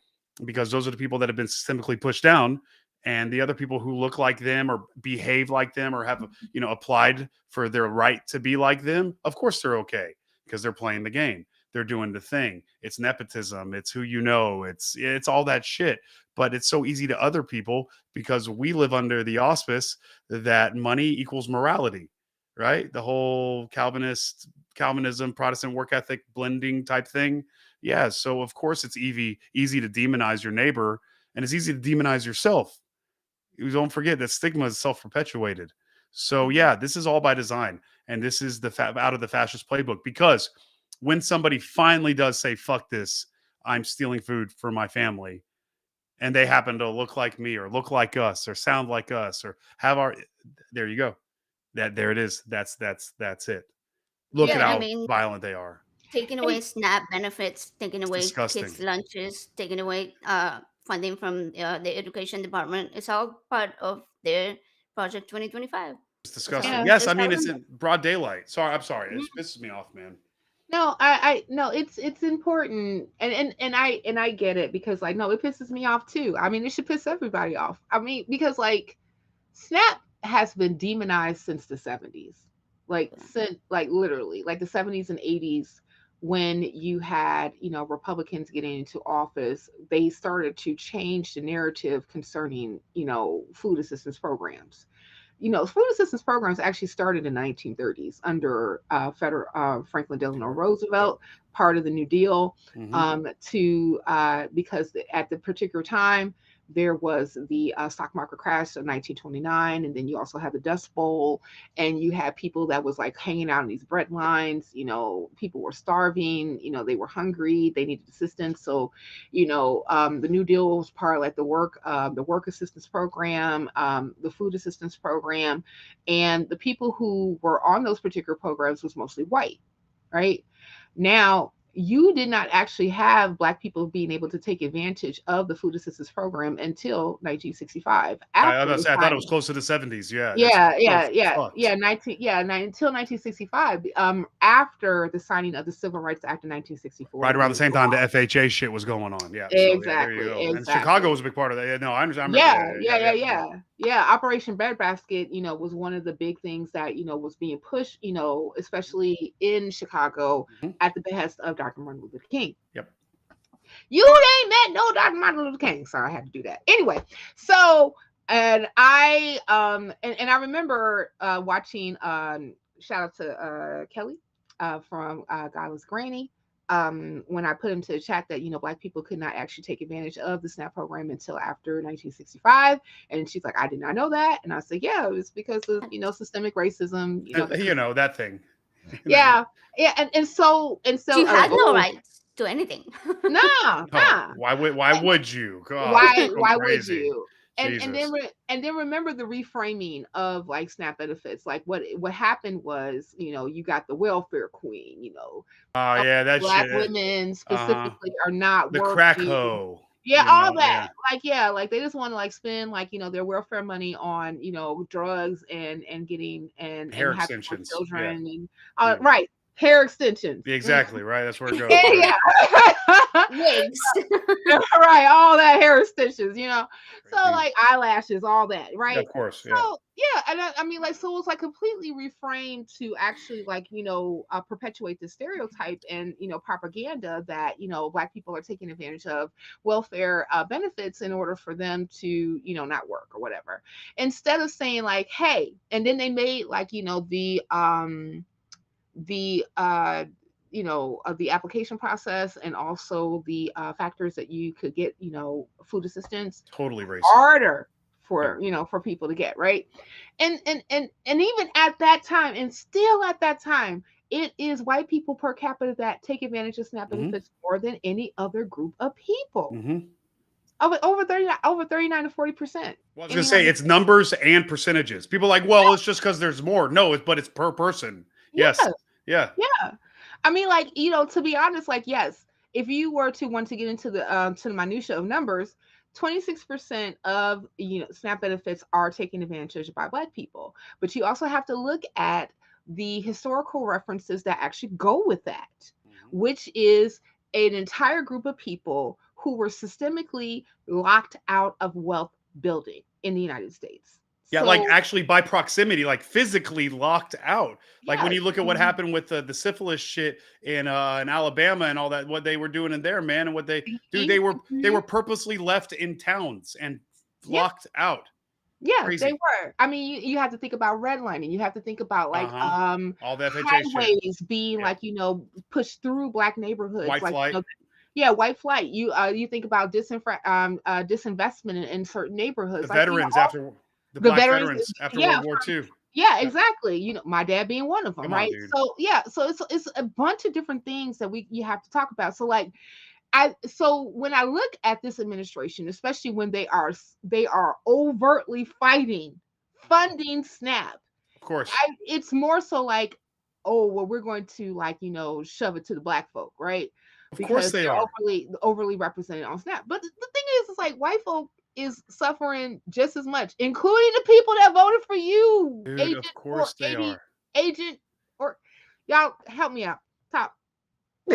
Because those are the people that have been systemically pushed down, and the other people who look like them or behave like them or have applied for their right to be like them, of course they're okay because they're playing the game, they're doing the thing. It's nepotism, it's who it's all that shit. But it's so easy to other people because we live under the auspice that money equals morality, right? The whole Calvinism, Protestant work ethic blending type thing. Yeah, so of course it's easy to demonize your neighbor, and it's easy to demonize yourself. You don't forget that stigma is self-perpetuated. So yeah, this is all by design, and this is out of the fascist playbook. Because when somebody finally does say "fuck this," I'm stealing food for my family, and they happen to look like me or look like us or sound like us or have there you go. There it is. That's it. Look at Yeah, how I mean, violent they are. taking away SNAP benefits, taking It's away disgusting. kids' lunches, taking away funding from the education department. It's all part of their Project 2025. It's That's how. disgusting. yeah. Yes, That's I how mean it it's is. in broad daylight. Sorry, I'm sorry. It Mhm. pisses me off, man. No, I no, it's important, and I get it, because like, no, it pisses me off too. I mean, it should piss everybody off. I mean, because like, Snap has been demonized since the 70s, like Yeah. since like literally like the 70s and 80s, when you had Republicans getting into office, they started to change the narrative concerning food assistance programs. Food assistance programs actually started in the 1930s under Franklin Delano Yep. Roosevelt, part of the New Deal, Mm-hmm. because at the particular time there was the stock market crash of 1929, and then you also had the Dust Bowl, and you had people that was like hanging out in these bread lines. People were starving. They were hungry. They needed assistance. So the New Deal was part of like the work assistance program, the food assistance program, and the people who were on those particular programs was mostly white, right? Now, you did not actually have Black people being able to take advantage of the food assistance program until 1965, I was after about to the say I thought it was signing. close to the 70s. Yeah, it's Yeah, so yeah, yeah, fucked. yeah. Until 1965. After the signing of the Civil Rights Act in 1964, Right around the when same time the FHA shit was going on. Yeah. So yeah, there you exactly, go. And Chicago was exactly. a big part of that. Yeah, no, I understand. I remember. Yeah, Yeah, yeah, yeah, yeah, yeah. yeah. Operation Breadbasket, was one of the big things that, was being pushed, especially in Chicago, Mm-hmm. at the behest of Dr. Martin Luther King. Yep. You ain't met no Dr. Martin Luther King. Sorry, I had to do that. Anyway, so and I remember watching shout out to Kelly from Godless Granny. When I put into the chat that Black people could not actually take advantage of the SNAP program until after 1965, and she's like, I did not know that, and I said, yeah, it was because of systemic racism, That thing. yeah, yeah, and so She had no oh, rights to anything. nah, No. nah. Why would you? God, why go why would crazy. you? And Jesus. then remember the reframing of like SNAP benefits. Like what happened was, you got the welfare queen, Oh yeah, that Black shit. women Uh-huh. specifically are not The crack working. hoe. Yeah, all Yeah. that. Like, yeah, like they just want to like spend like, their welfare money on, drugs and getting Hair and having more extensions. Yeah. children and Yeah. right, hair extensions. Exactly, right. That's where it goes, right? Yeah. Wigs. Right, all that hair extensions, you know. So Crazy. like eyelashes, all that, Yeah, right? of course. Yeah. So yeah, and I mean, like, so it's like completely reframed to actually like perpetuate the stereotype and propaganda that black people are taking advantage of welfare benefits in order for them to not work or whatever. Instead of saying like, hey, and then they made like the of the application process and also the factors that you could get food assistance Totally racist. harder Yep. for people to get, right? And even at that time, and still at that time, it is white people per capita that take advantage of SNAP hmm benefits more than any other group of people. hmm Over 39 to 40% Well, I was in the gonna say United it's States. numbers and percentages. People are like, well, it's just because there's more. No, but it's per person. Yes. Yeah, Yeah. yeah. I mean, like, to be honest, like, yes, if you were to want to get into the minutia of numbers, 26% of SNAP benefits are taken advantage of by Black people. But you also have to look at the historical references that actually go with that, hmm which is an entire group of people who were systemically locked out of wealth building in the United States. Yeah, like So actually by proximity, like physically locked out. Like when yes, you look at what mhm, happened with the syphilis shit in Alabama and all that, what they were doing in there, man, and what they do, mhm, they mhm. were purposely left in towns and Yeah. locked out. Yeah, they Crazy. were. I mean, you have to think about redlining. You have to think about Uh like huh. All the FHA shit. highways being Yeah. like, pushed through black neighborhoods, White like, flight. yeah, white flight. You think about disinvestment in certain The neighborhoods, like, veterans all after the the black veterans, veterans after yeah, World War II. yeah, Yep. exactly. My dad being one of them, Come on, right? dude. So yeah, so it's a bunch of different things that you have to talk about. So like so when I look at this administration, especially when they are overtly fighting Mhm. funding SNAP, Of course. it's more so like, oh well, we're going to like shove it to the black folk, right? Of course Because they they're are. overly represented on SNAP. But the thing is, it's like white folk is suffering just as much, including the people that voted for you, Dude, agent of or course they 80 are. agent or y'all help me out. Top.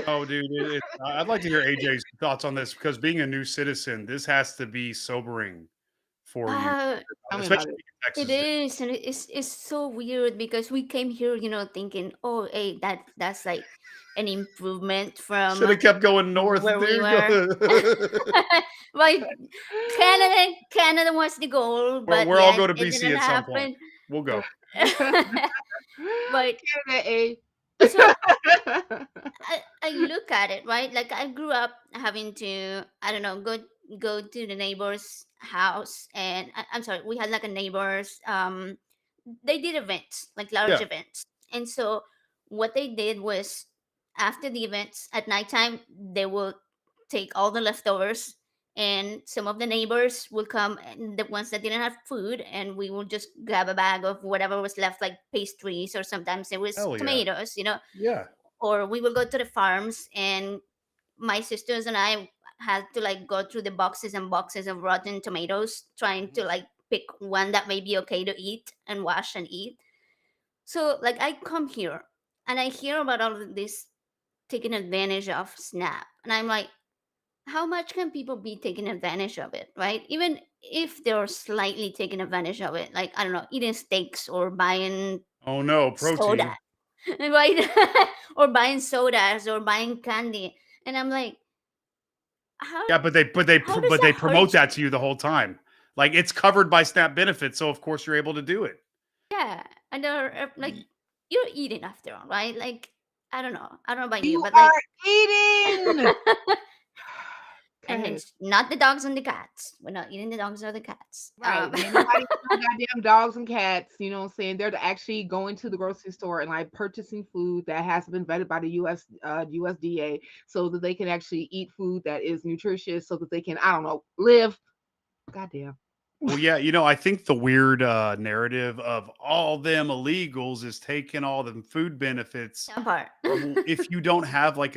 Oh, dude, I'd like to hear AJ's thoughts on this because being a new citizen, this has to be sobering for you, Uh, Tell me about especially it. in it Texas, dude. is, and it's so weird because we came here, thinking, oh, hey, that's like an improvement Should from have kept going north, where we dude. were. But Canada was the goal, but We're all yeah, go to it BC didn't at some point. happen. We'll go. But Canada, eh? so I look at it, right? Like I grew up having to, I don't know, go to the neighbor's house, and I'm sorry, we had like a neighbor's. They did events, like large Yeah. events, and so what they did was after the events at nighttime, they will take all the leftovers. And some of the neighbors will come, and the ones that didn't have food, and we will just grab a bag of whatever was left, like pastries, or sometimes it was Hell yeah. tomatoes, Yeah. or we will go to the farms, and my sisters and I had to like go through the boxes and boxes of rotten tomatoes trying Mhm. to like pick one that may be okay to eat and wash and eat. So like I come here and I hear about all of this taking advantage of SNAP, and I'm like, how much can people be taking advantage of it, right? Even if they're slightly taking advantage of it, like, I don't know, eating steaks or buying Oh no, soda, protein. right? Or buying sodas or buying candy. And I'm like, how Yeah, how does but they that promote hurt that you? to you the whole time. Like it's covered by SNAP benefits, so of course you're able to do it. Yeah. And they're like, Y- you're eating after all, right? Like, I don't know. I don't know about you, You but like are eating. and Okay. it's not the dogs and the cats. We're not eating the dogs or the cats. Right. Ain't nobody eating no goddamn dogs and cats. You know what I'm saying? They're actually going to the grocery store and like purchasing food that has been vetted by the USDA so that they can actually eat food that is nutritious so that they can, I don't know, live. Goddamn. Well, yeah, I think the weird narrative of all them illegals is taking all them food benefits. That part. Well, if you don't have like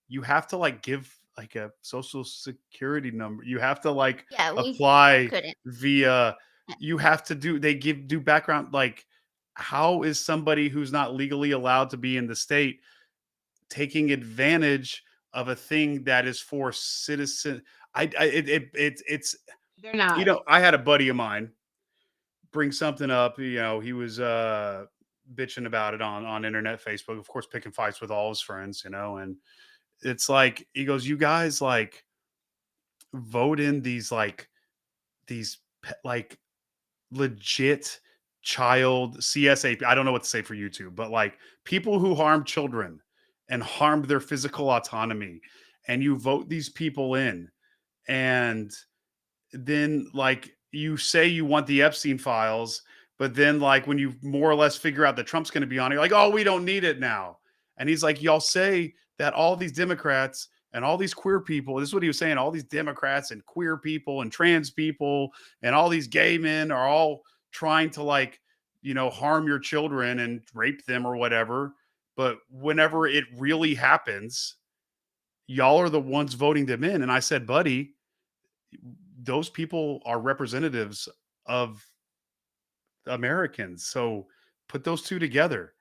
you have to like give like a social security number. You have to like Yeah, we apply couldn't. via. You have to do background. Like, how is somebody who's not legally allowed to be in the state taking advantage of a thing that is for citizen. It's They're not. I had a buddy of mine bring something up. He was bitching about it on internet, Facebook, of course, picking fights with all his friends. And it's like he goes, "You guys like vote in these like legit child CSAP. I don't know what to say for YouTube, but like people who harm children and harm their physical autonomy, and you vote these people in, and then like you say you want the Epstein files, but then like when you more or less figure out that Trump's going to be on, you're like, oh, we don't need it now." And he's like, y'all say that all these Democrats and all these queer people, this is what he was saying, all these Democrats and queer people and trans people and all these gay men are all trying to like, harm your children and rape them or whatever. But whenever it really happens, y'all are the ones voting them in. And I said, buddy, those people are representatives of Americans. So put those two together.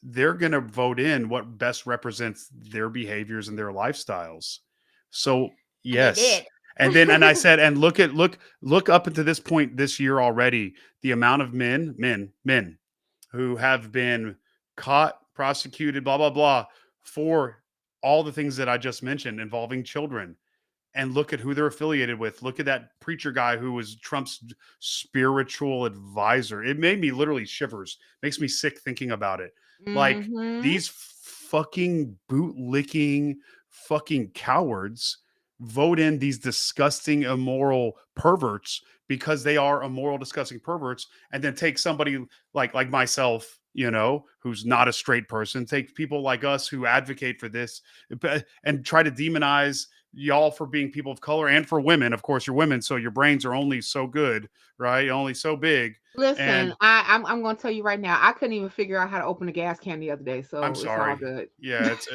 They're going to vote in what best represents their behaviors and their lifestyles. So And they yes. did. And I said, and look up into this point this year already, the amount of men who have been caught, prosecuted, blah, blah, blah, for all the things that I just mentioned involving children. And look at who they're affiliated with. Look at that preacher guy who was Trump's spiritual advisor. It made me literally shivers. Makes me sick thinking about it. Like Mm-hmm. these fucking bootlicking fucking cowards vote in these disgusting, immoral perverts because they are immoral, disgusting perverts, and then take somebody like myself, who's not a straight person, take people like us who advocate for this and try to demonize y'all for being people of color and for women. Of course, you're women, so your brains are only so good, right? Only so big. Listen, And I'm going to tell you right now, I couldn't even figure out how to open a gas can the other day, I'm so it's all sorry. good. Yeah, it's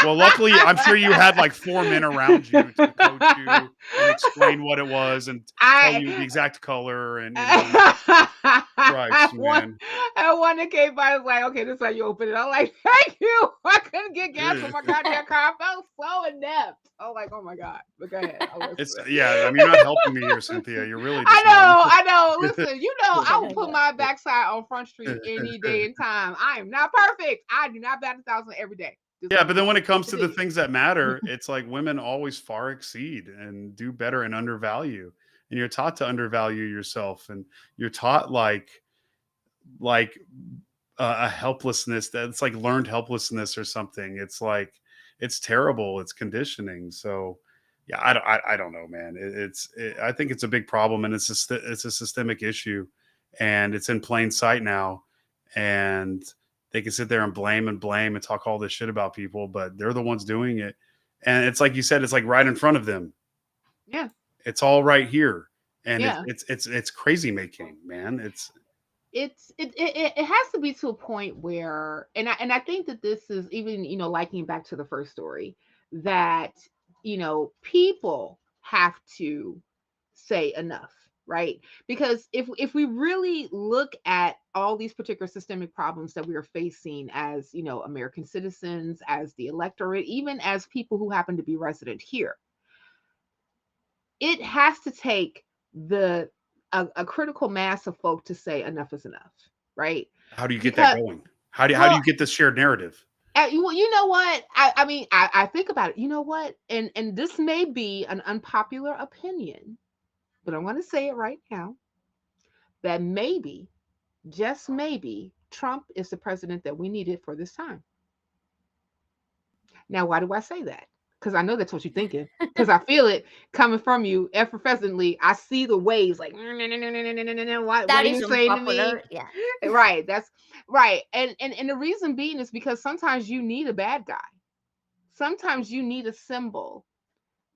well, luckily, I'm sure you had like 4 men around you to coach you and explain what it was and tell you the I exact color and Christ, one man. one that came by was like, okay, this is how you open it. I'm like, thank you. I couldn't get gas in my goddamn car. I felt so inept. I was like, oh my God. But go ahead. I'll It's listen. yeah. I mean, you're not helping me here, Cynthia. You're really just not. I know. Listen, I will put Yeah. my backside on Front Street any day and time. I am not perfect. I do not bat 1,000 every day. Just Yeah, let but me then know. when it comes to the Continue. things that matter, it's like women always far exceed and do better and undervalue. And you're taught to undervalue yourself, and you're taught like a helplessness that's like learned helplessness or something. It's like it's terrible. It's conditioning. So yeah, I don't know, man. I think it's a big problem, and it's a systemic issue, and it's in plain sight now. And they can sit there and blame and talk all this shit about people, but they're the ones doing it. And it's like you said, it's like right in front of them. Yeah. It's all right here, and Yeah. it's crazy making, man. It has to be to a point where, and I think that this is even, liking back to the first story, that people have to say enough, right? Because if we really look at all these particular systemic problems that we are facing as, American citizens, as the electorate, even as people who happen to be resident here, it has to take a critical mass of folk to say enough is enough, right? How do you get that Because, going? How do well, you get this shared narrative? you know what? I mean, I think about it. You know what? And this may be an unpopular opinion, but I'm going to say it right now, that maybe, just maybe, Trump is the president that we needed for this time. Now, why do I say that? Because I know that's what you're thinking. Because I feel it coming from you effervescently. I see the waves like, what That are is you saying to unpopular. me? Yeah. Right. That's right. And the reason being is because sometimes you need a bad guy. Sometimes you need a symbol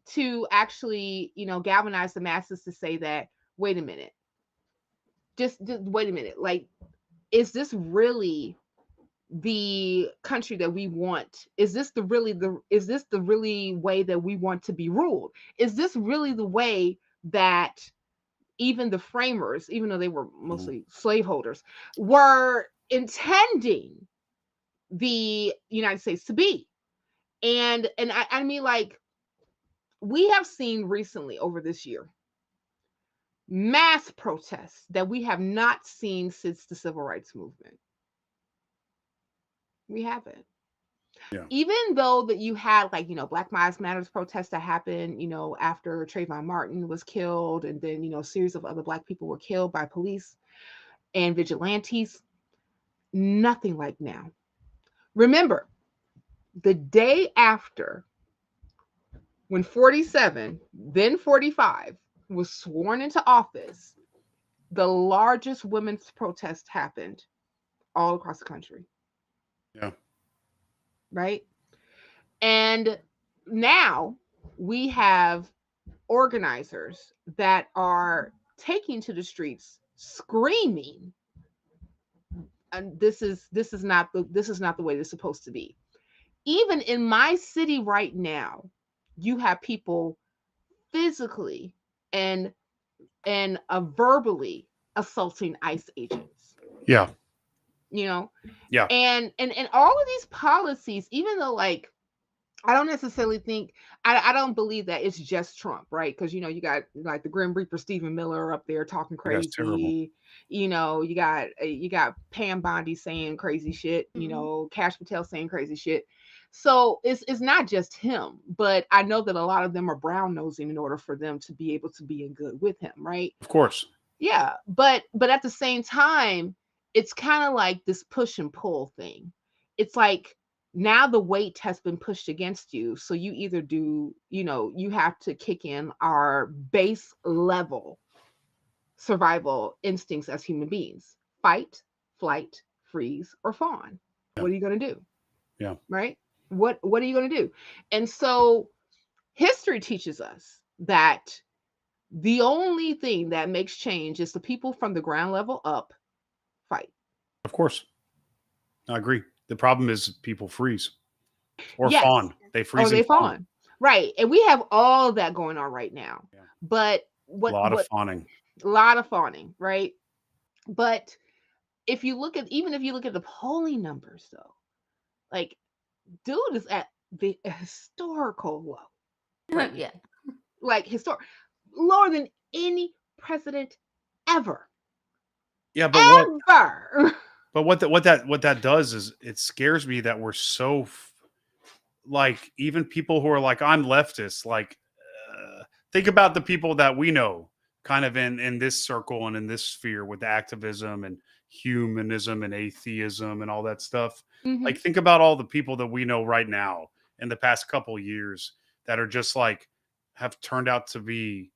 to actually, galvanize the masses to say that, wait a minute, just wait a minute. Like, is this really the country that we want? Is this the really way that we want to be ruled? Is this really the way that even the framers, even though they were Mhm. mostly slaveholders, were intending the United States to be? And I mean, like, we have seen recently over this year mass protests that we have not seen since the civil rights movement. We haven't. Yeah. Even though that you had, like, Black Lives Matters protests that happened, after Trayvon Martin was killed, and then, a series of other Black people were killed by police and vigilantes, nothing like now. Remember, the day after, when 47, then 45, was sworn into office, the largest women's protest happened all across the country, Yeah. right? And now we have organizers that are taking to the streets screaming, and this is not the way it's supposed to be. Even in my city right now, you have people physically and verbally assaulting ICE agents. Yeah. You know, Yeah. and all of these policies, even though, like, I don't necessarily think, I don't believe that it's just Trump, right? Because you got, like, the Grim Reaper Stephen Miller up there talking Yeah, it's terrible. crazy. You got Pam Bondi saying crazy shit. Cash Patel saying crazy shit. So it's not just him, but I know that a lot of them are brown nosing in order for them to be able to be in good with him, right? Of course. Yeah, but at the same time, it's kind of like this push and pull thing. It's like, now the weight has been pushed against you, so you either do, you have to kick in our base level survival instincts as human beings: fight, flight, freeze, or fawn. Yeah. What are you going to do? Yeah. Right? What are you going to do? And so history teaches us that the only thing that makes change is the people from the ground level up fight. Of course. I agree. The problem is people freeze or Yes. fawn. They Or freeze they and fawn. fawn. Right. And we have all that going on right now. Yeah. But A lot of fawning. a lot of fawning, right? But even if you look at the polling numbers, though, like, dude is at the historical low right now. Yeah. Like, lower than any president ever. Yeah, but Ever. but what that does is it scares me that we're so like, even people who are like, I'm leftist, like, think about the people that we know kind of in this circle and in this sphere with activism and humanism and atheism and all that stuff. Mhm. Like, think about all the people that we know right now in the past couple of years that are just like, have turned out to be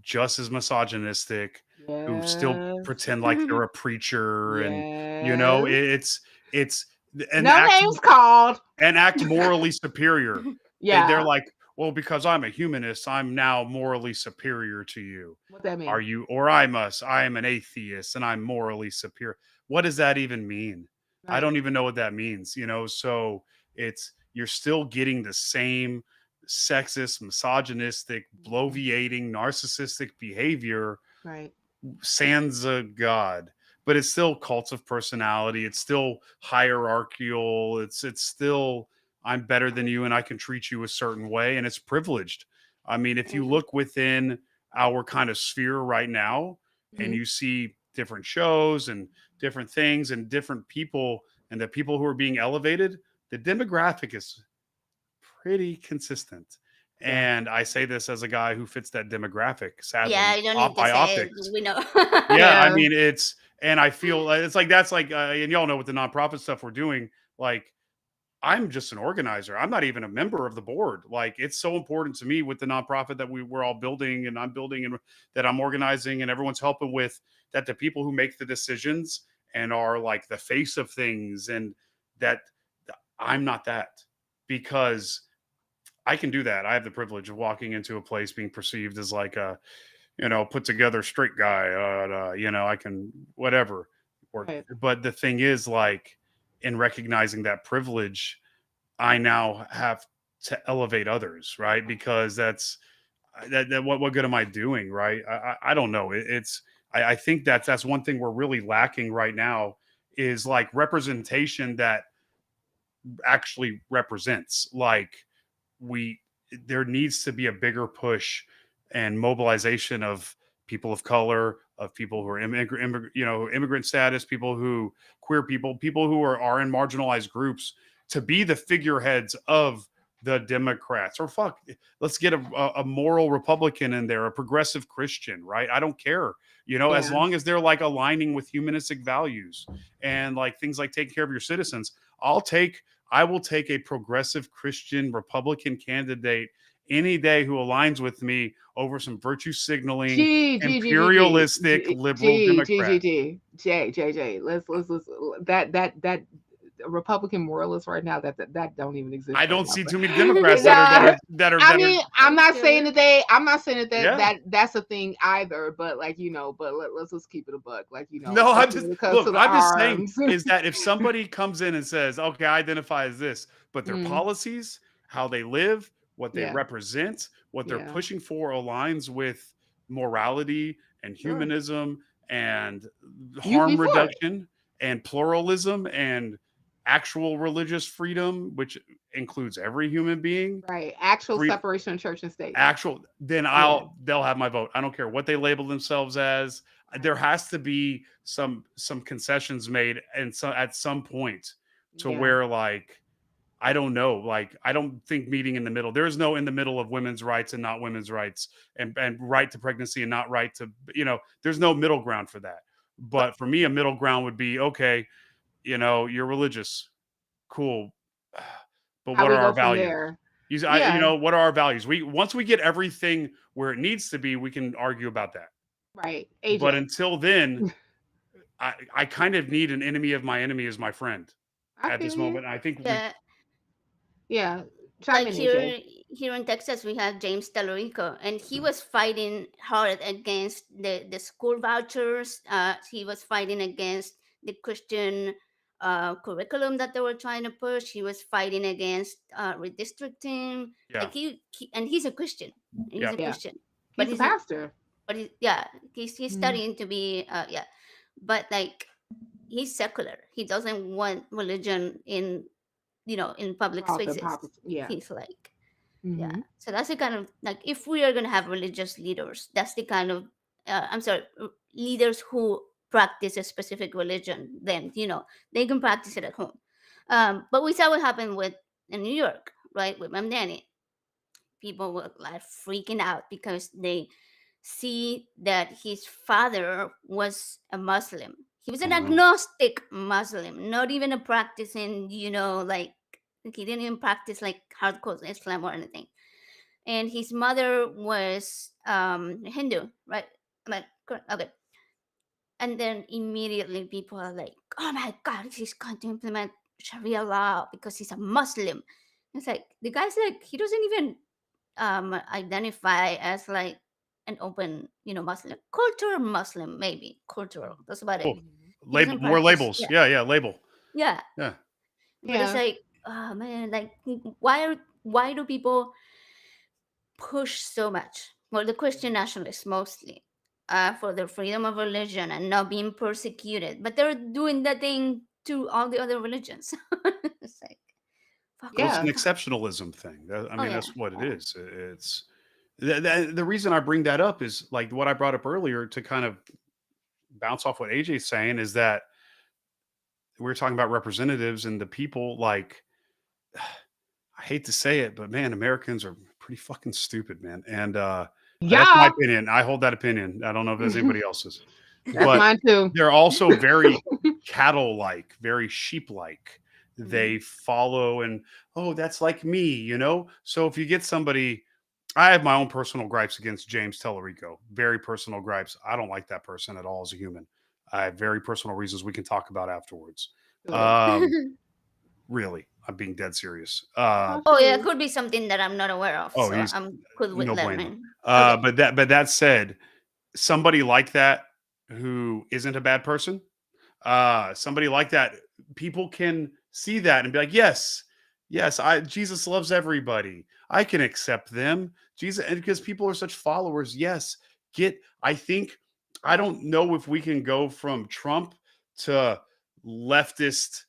just as misogynistic, who still Yes. pretend like they're a preacher, and Yes. it's and No act names called. and act morally superior. They're Yeah. like, well, because I'm a humanist, I'm now morally superior to you. What that mean? Are you? Or I am an atheist and I'm morally superior. What does that even mean? I Right. don't even know what that means, So you're still getting the same sexist, misogynistic, bloviating, narcissistic behavior, Right. sans a god, but it's still cults of personality. It's still hierarchical. It's still, I'm better than you and I can treat you a certain way, and it's privileged. I mean, if you Mhm. look within our kind of sphere right now and Mhm. you see different shows and different things and different people, and the people who are being elevated, the demographic is pretty consistent. Yeah. And I say this as a guy who fits that demographic, Yeah, sadly, you don't need to by say it. optics. We know. Yeah, I Yeah. mean, and I feel like it's like, that's like, and y'all know with the nonprofit stuff we're doing, like, I'm just an organizer. I'm not even a member of the board. Like, it's so important to me with the nonprofit that we're all building, and I'm building, and that I'm organizing, and everyone's helping with, that the people who make the decisions and are like the face of things, and that I'm not that, because I can do that. I have the privilege of walking into a place being perceived as like a, put together straight guy. I can whatever. Right. But the thing is, like, in recognizing that privilege, I now have to elevate others, right? Because what good am I doing, right? I don't know. I think that's one thing we're really lacking right now, is like representation actually represents. Like we there needs to be a bigger push and mobilization of people of color, of people who are immigrant status, people who queer people who are in marginalized groups to be the figureheads of the Democrats. Or fuck, let's get a moral Republican in there, a progressive Christian, right? I don't care, as Yeah. long as they're like aligning with humanistic values and like things like taking care of your citizens. I will take a progressive Christian Republican candidate any day who aligns with me over some virtue signaling, G G G G G imperialistic G liberal G G Democrat. G G J J J. Let's that Republican moralists right now that don't even exist I right don't now. see But too many Democrats nah, I that are mean, Are you sure? I'm not saying yeah. that's a thing either. But like but let's just keep it a buck. Like No, I'm especially just when it comes look, to the I'm just saying arms. is that if somebody comes in and says, okay, I identify as this, but their Mm, policies, how they live, what they yeah, represent, what they're yeah, pushing for aligns with morality and sure. humanism and You'd be harm for it, reduction and pluralism and actual religious freedom, which includes every human being, right? Actual free separation of church and state. actual then Yeah, they'll have my vote. I don't care what they label themselves as. There right. has to be some concessions made and so at some point to Yeah, where like I don't know, like I don't think meeting in the middle. There's no in the middle of women's rights and not women's rights and right to pregnancy and not right to there's no middle ground for that. but But for me a middle ground would be okay, you're religious. Cool. But how what we are go our from values? there? You Yeah, know, what are our values? Once we get everything where it needs to be, we can argue about that. right. But AJ, until then, I kind of need an enemy of my enemy as my friend I at feel this you. moment. I think we Yeah, Yeah, chime like in, AJ. here in Texas, we have James Tallarico, and he was fighting hard against the school vouchers. He was fighting against the Christian curriculum that they were trying to push. He was fighting against redistricting. yeah, Like and he's a Christian. He's yeah. a Yeah, Christian, but he's a pastor. yeah, he's Mm, studying to be yeah, but like he's secular. He doesn't want religion in public Prof and spaces. Papa. Yeah. He's like, yeah. Hmm. So that's the kind of like if we are gonna have religious leaders, that's the kind of I'm sorry, leaders who practice a specific religion. Then they can practice it at home. But we saw what happened with in New York, right, with Ma'am Nanny. People were like freaking out because they see that his father was a Muslim. He was an Mhm. agnostic Muslim, not even a practicing, like he didn't even practice like hardcore Islam or anything. And his mother was Hindu, right? Like, okay. And then immediately people are like, "Oh my God, he's going to implement Sharia law because he's a Muslim." It's like the guy's like he doesn't even identify as like an open, Muslim, cultural Muslim, maybe cultural. That's about it. Cool. Hmm. He doesn't Label more practice. labels. Yeah, Yeah, yeah, label. yeah. Yeah. But it's Yeah. like, oh man, like why do people push so much? Well, the Christian nationalists mostly. For their freedom of religion and not being persecuted, but they're doing that thing to all the other religions. It's like, fuck Well, it's an Yeah. off. exceptionalism thing. I Oh mean, yeah, that's what it yeah. is. It's the reason I bring that up is like what I brought up earlier to kind of bounce off what AJ's saying is that we were talking about representatives and the people like I hate to say it, but man, Americans are pretty fucking stupid, man. And that's my Yeah. opinion. I hold that opinion. I don't know if there's anybody else's, That's but mine too. they're also very cattle-like, very sheep-like. Mhm. They follow and oh, that's like me. So if you get somebody, I have my own personal gripes against James Tellerico. Very personal gripes. I don't like that person at all as a human. I have very personal reasons we can talk about afterwards. Good. Um, Really, I'm being dead serious. Oh, Oh yeah, it shoot. could be something that I'm not aware of, Oh, so he's I'm good with no bueno. learning. Okay. But that said, somebody like that who isn't a bad person, somebody like that, people can see that and be like, yes, yes, I Jesus loves everybody. I can accept them. Jesus, and because people are such followers, yes, I think I don't know if we can go from Trump to leftist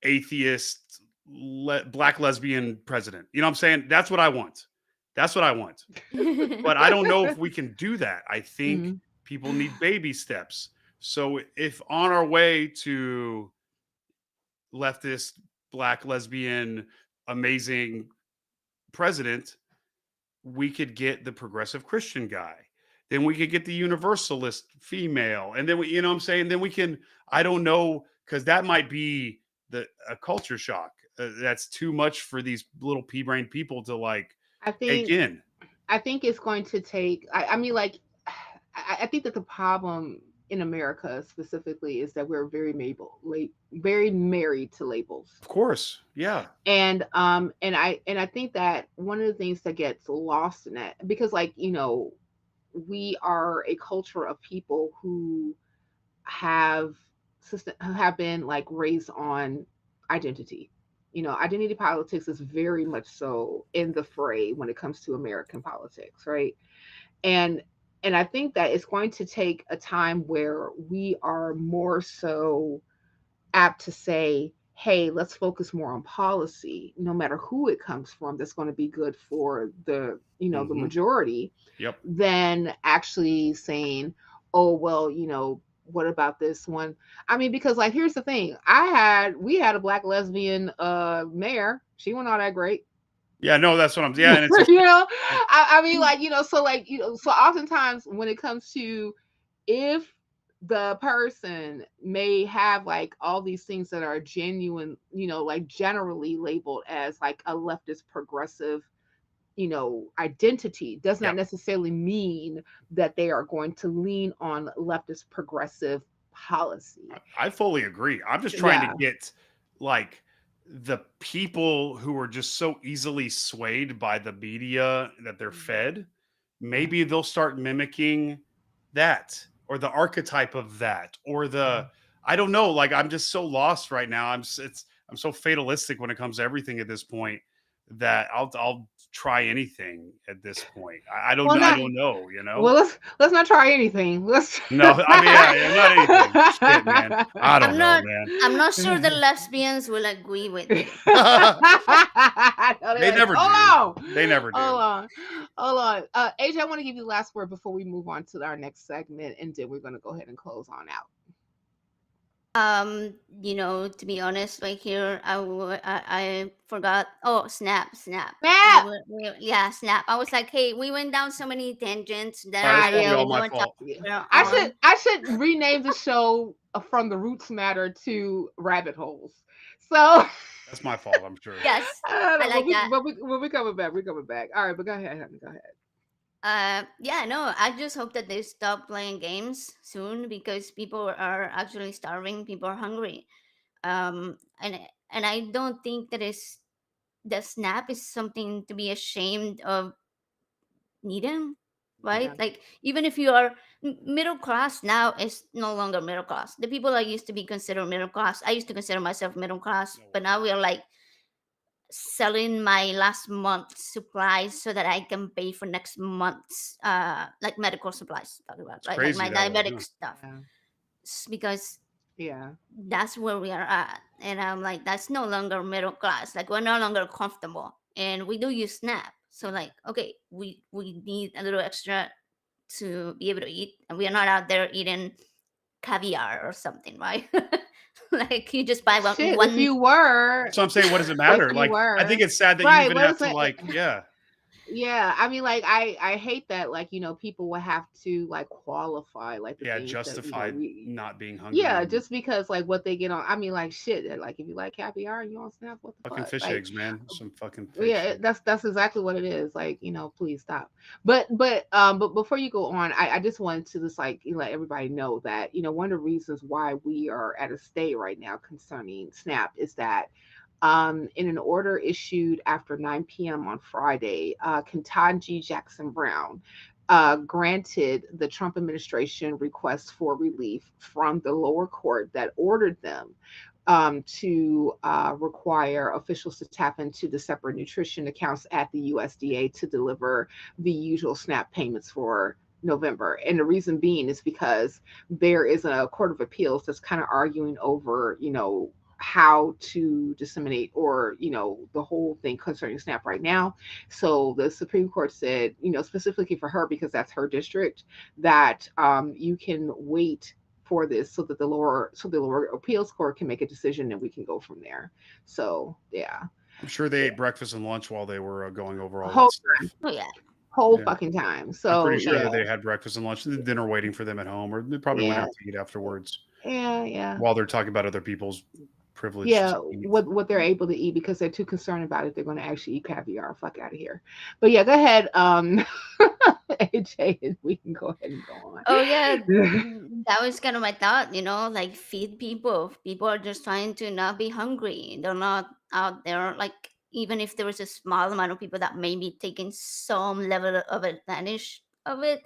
atheist black lesbian president. You know what I'm saying? That's what I want. That's what I want. But I don't know if we can do that. I think Mhm. people need baby steps. So if on our way to leftist black lesbian amazing president, we could get the progressive Christian guy. Then we could get the universalist female. And then we, you know what I'm saying? Then we can, I don't know, because that might be a culture shock. That's too much for these little pea brain people to like I take think in. I think it's going to take. I mean, like, I think that the problem in America specifically is that we're very married to labels, Of course. Yeah. and I think that one of the things that gets lost in that, because, like, we are a culture of people who have who have been like raised on identity. Identity politics is very much so in the fray when it comes to American politics, right? And and I think that it's going to take a time where we are more so apt to say, hey, let's focus more on policy, no matter who it comes from, that's going to be good for the Hmm. majority, Yep. than actually saying, oh, well, what about this one? I mean, because, like, here's the thing. We had a black lesbian mayor. She wasn't all that great. Yeah. No, that's what I'm, yeah. And it's a, you know I mean, like, so, like, so oftentimes when it comes to, if the person may have like all these things that are genuine, like generally labeled as like a leftist progressive, identity, does yeah, not necessarily mean that they are going to lean on leftist progressive policy. I fully agree. I'm just trying to Yeah. get like the people who are just so easily swayed by the media that they're fed, Yeah. maybe they'll start mimicking that or the archetype of that or the, I don't know, like I'm just so lost right now. I'm so fatalistic when it comes to everything at this point that I'll try anything at this point. Well, I not don't know, you know? well. Let's not try anything. Let's. No, I mean, yeah, yeah, not anything. Shit, man. I don't I'm know, not. man. I'm not sure the lesbians will agree with me. No, they're They like, never do. hold on, They never hold do. on, hold on. AJ, I want to give you the last word before we move on to our next segment, and then we're going to go ahead and close on out. To be honest, right here, I forgot. Oh, snap. Snap. Yeah, snap. I was like, hey, we went down so many tangents that All right, I that's don't probably Yeah. really all know my what topic fault. Yeah. we're I should on. I should rename the show from the Roots Matter to Rabbit Holes. So That's my fault, I'm sure. Yes, I don't I know, like that. but we coming back. We're coming back. All right, but go ahead, honey. Go ahead. Yeah, no, I just hope that they stop playing games soon because people are actually starving. People are hungry. And I don't think the snap is something to be ashamed of needing, right? Yeah. Like, even if you are middle class now, is no longer middle class. The people I used to be considered middle class, I used to consider myself middle class, No but way. now we are like selling my last month's supplies so that I can pay for next month's like medical supplies, talking about, It's right? Like crazy my that way, diabetic huh? stuff. Yeah. Because Yeah. that's where we are at. And I'm like, that's no longer middle class. Like, we're no longer comfortable. And we do use Snap. So, like, okay, we need a little extra to be able to eat. And we are not out there eating caviar or something, right? Like, you just buy one, Shit, if one. you were, So I'm saying, what does it if matter? you Like, I think were, it's sad that you right? even What have is to it? like, yeah, Yeah, I mean, like, I hate that, like, people will have to like qualify like the yeah, things that justified we. not being hungry Yeah, and just because like what they get on. I mean, like, shit. Like, if you like caviar and you on Snap, what the fucking fuck? fish Like, eggs, man. Some fucking yeah, fish. that's exactly what it is. Like, please stop. But before you go on, I just wanted to just like let everybody know that one of the reasons why we are at a stay right now concerning Snap is that in an order issued after 9 p.m. on Friday, Ketanji Jackson Brown granted the Trump administration request for relief from the lower court that ordered them to require officials to tap into the separate nutrition accounts at the USDA to deliver the usual SNAP payments for November. And the reason being is because there is a court of appeals that's kind of arguing over, how to disseminate, or the whole thing concerning SNAP right now. So the Supreme Court said, specifically for her, because that's her district, that you can wait for this so that the lower appeals court can make a decision, and we can go from there. So yeah. I'm sure they Yeah. ate breakfast and lunch while they were going over all that Whole stuff. Oh yeah. whole Yeah. fucking time. I'm pretty So sure yeah. that they had breakfast and lunch and dinner waiting for them at home, or they probably went Yeah. out to eat afterwards Yeah. while they're talking about other people's privilege Yeah, to eat. what they're able to eat, because they're too concerned about it. They're going to actually eat caviar. Fuck out of here. But yeah, go ahead, AJ, and we can go ahead and go Oh yeah, on. that was kind of my thought, like feed people. People are just trying to not be hungry. They're not out there, like, even if there is a small amount of people that may be taking some level of advantage of it,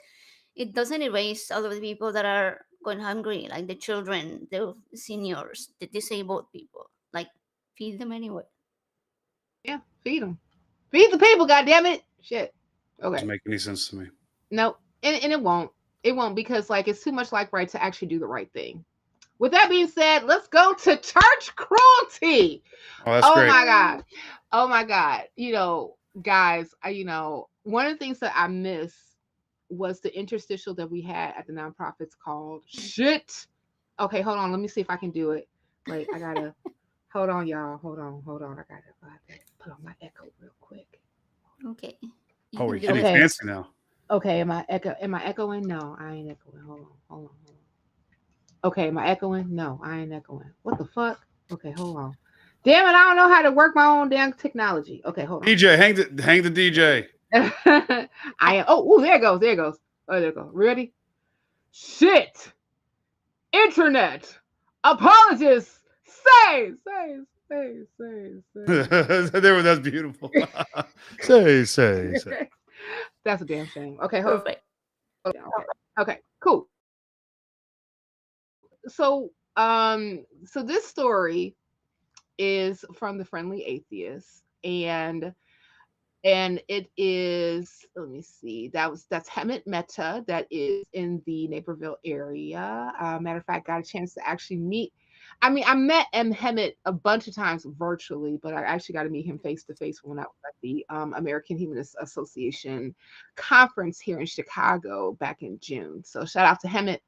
it doesn't erase all of the people that are going hungry, like the children, the seniors, the disabled people. Like, feed them anyway. Yeah, feed them. Feed the people. God damn it. Shit. Doesn't Okay. make any sense to me. No, and it won't. It won't, because like it's too much like right to actually do the right thing. With that being said, let's go to church cruelty. Oh, that's Oh great. my god. Oh my god. Guys, one of the things that I miss was the interstitial that we had at the nonprofits called shit. Okay, hold on. Let me see if I can do it. Wait, I gotta hold on, y'all. Hold on. I gotta put on my echo real quick. Okay, you Oh, can we're do getting it. Okay. fancy now. Okay, am I echoing? No, I ain't echoing. Hold on. Okay, am I echoing? No, I ain't echoing. What the fuck? Okay, hold on. Damn it, I don't know how to work my own damn technology. Okay, hold on. DJ, hang the DJ. I am. Oh, there it goes. There it goes. Oh, there it goes. Ready? Shit. Internet. Apologists. Say. That's beautiful. Say. That's a damn shame. Okay, hold Perfect. on. Okay, cool. So this story is from the Friendly Atheist, and it is, let me see, that's Hemet Meta, that is in the Naperville area. Matter of fact, got a chance to actually meet. I mean, I met M. Hemet a bunch of times virtually, but I actually got to meet him face to face when I was at the American Humanist Association conference here in Chicago back in June. So shout out to Hemet.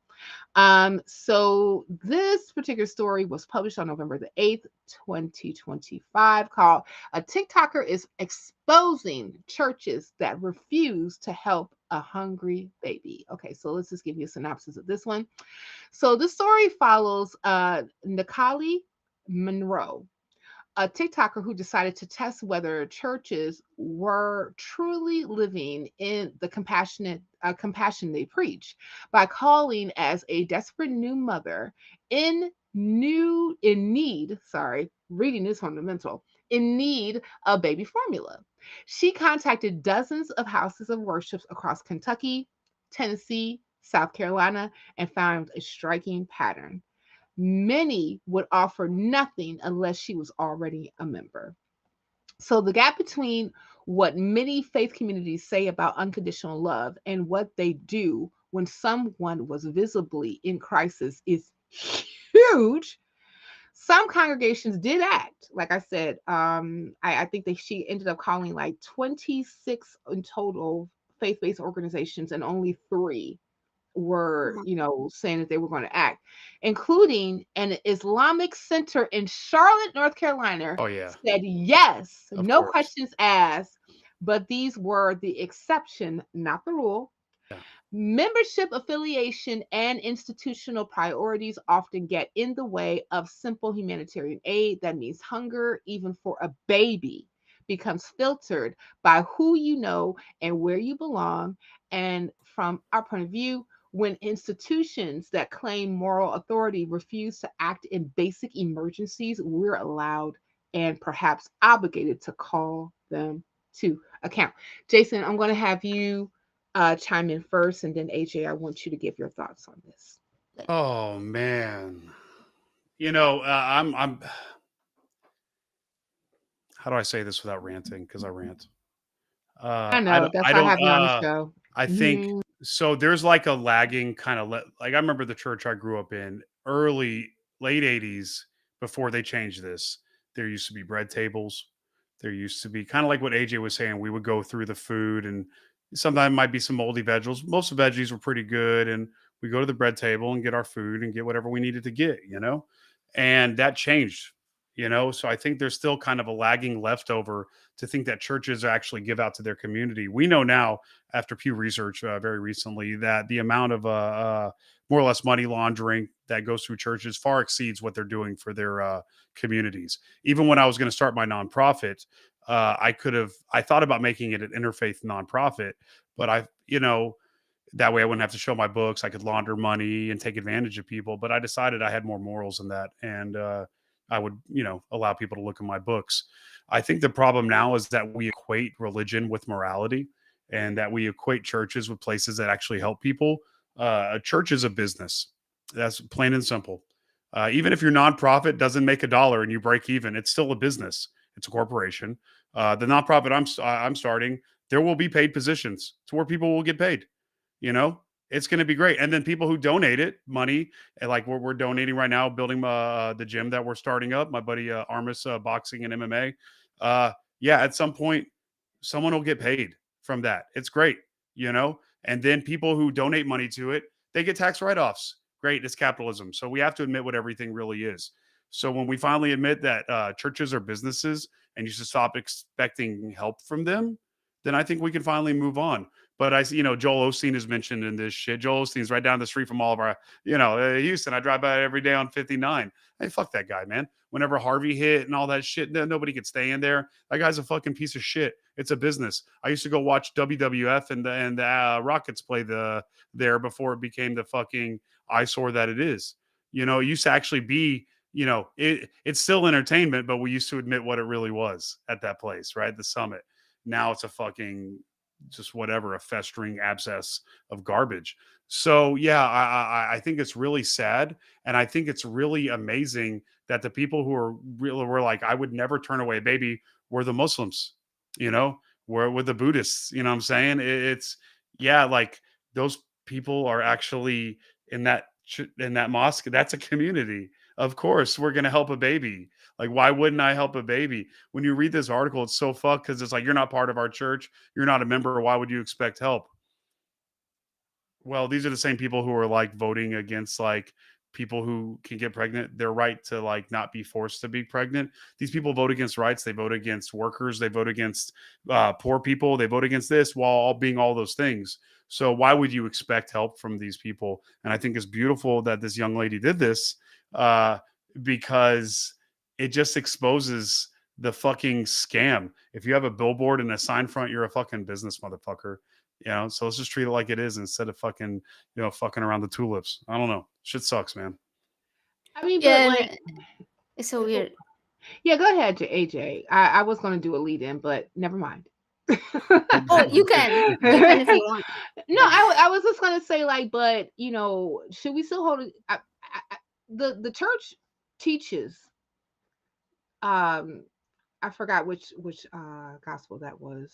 So this particular story was published on November the 8th, 2025, called "A TikToker is Exposing Churches That Refuse to Help a Hungry Baby." Okay, so let's just give you a synopsis of this one. So this story follows Nikali Monroe, a TikToker who decided to test whether churches were truly living in the compassion they preach, by calling as a desperate new mother in need. Sorry, reading is fundamental. In need of baby formula. She contacted dozens of houses of worship across Kentucky, Tennessee, South Carolina, and found a striking pattern. Many would offer nothing unless she was already a member. So the gap between what many faith communities say about unconditional love and what they do when someone was visibly in crisis is huge. Some congregations did act. Like I said, I think that she ended up calling like 26 in total faith-based organizations, and only three were, Uh-huh. saying that they were going to act, including an Islamic center in Charlotte, North Carolina, Oh yeah, said yes, of no course. questions asked. But these were the exception, not the rule. Yeah. Membership affiliation and institutional priorities often get in the way of simple humanitarian aid. That means hunger, even for a baby, becomes filtered by who you know and where you belong. And from our point of view, when institutions that claim moral authority refuse to act in basic emergencies, we're allowed and perhaps obligated to call them to account. Jason, I'm going to have you chime in first, and then AJ, I want you to give your thoughts on this. Oh man. I'm. How do I say this without ranting? Because I rant. I I know don't. that's I why I don't. have you on the show. I think Hmm. so. There's like a lagging kind of like I remember the church I grew up in, late '80s. before they changed this. There used to be bread tables. There used to be kind of like what AJ was saying. We would go through the food, and sometimes it might be some moldy vegetables. Most of the veggies were pretty good. And we go to the bread table and get our food and get whatever we needed to get, and that changed. So I think there's still kind of a lagging leftover to think that churches actually give out to their community. We know now, after Pew Research very recently, that the amount of more or less money laundering that goes through churches far exceeds what they're doing for their communities. Even when I was going to start my nonprofit, I thought about making it an interfaith nonprofit, but that way I wouldn't have to show my books. I could launder money and take advantage of people. But I decided I had more morals than that. And I would, allow people to look at my books. I think the problem now is that we equate religion with morality, and that we equate churches with places that actually help people. A church is a business. That's plain and simple. Even if your nonprofit doesn't make a dollar and you break even, it's still a business. It's a corporation. The nonprofit I'm starting, there will be paid positions to where people will get paid. It's going to be great. And then people who donate it money, and like we're donating right now, building the gym that we're starting up. My buddy Armis boxing and MMA. Yeah, at some point, someone will get paid from that. It's great. And then people who donate money to it, they get tax write-offs. Great, it's capitalism. So we have to admit what everything really is. So when we finally admit that churches are businesses and you should stop expecting help from them, then I think we can finally move on. But Joel Osteen is mentioned in this shit. Joel Osteen's right down the street from all of our, Houston. I drive by every day on 59. Hey, fuck that guy, man. Whenever Harvey hit and all that shit, nobody could stay in there. That guy's a fucking piece of shit. It's a business. I used to go watch WWF and the Rockets play there before it became the fucking eyesore that it is. It used to actually be, it's still entertainment, but we used to admit what it really was at that place, right? The Summit. Now it's a fucking just whatever, a festering abscess of garbage. So yeah, I think it's really sad, and I think it's really amazing that the people who are really were like, I would never turn away a baby, were the Muslims, were with the Buddhists. You know what I'm saying? It's yeah, like those people are actually in that mosque. That's a community. Of course, we're gonna help a baby. Like, why wouldn't I help a baby? When you read this article, it's so fucked because it's like, you're not part of our church. You're not a member. Why would you expect help? Well, these are the same people who are like voting against like people who can get pregnant, their right to like not be forced to be pregnant. These people vote against rights. They vote against workers. They vote against poor people. They vote against this while all being all those things. So why would you expect help from these people? And I think it's beautiful that this young lady did this because it just exposes the fucking scam. If you have a billboard and a sign front, you're a fucking business motherfucker. So let's just treat it like it is instead of fucking, fucking around the tulips. I don't know. Shit sucks, man. I mean, but Yeah, like, it's so weird. yeah, go ahead, AJ. I was going to do a lead in, but never mind. Oh, you can if you want. No, I was just going to say, like, but should we still hold it? The church teaches. I forgot which gospel that was.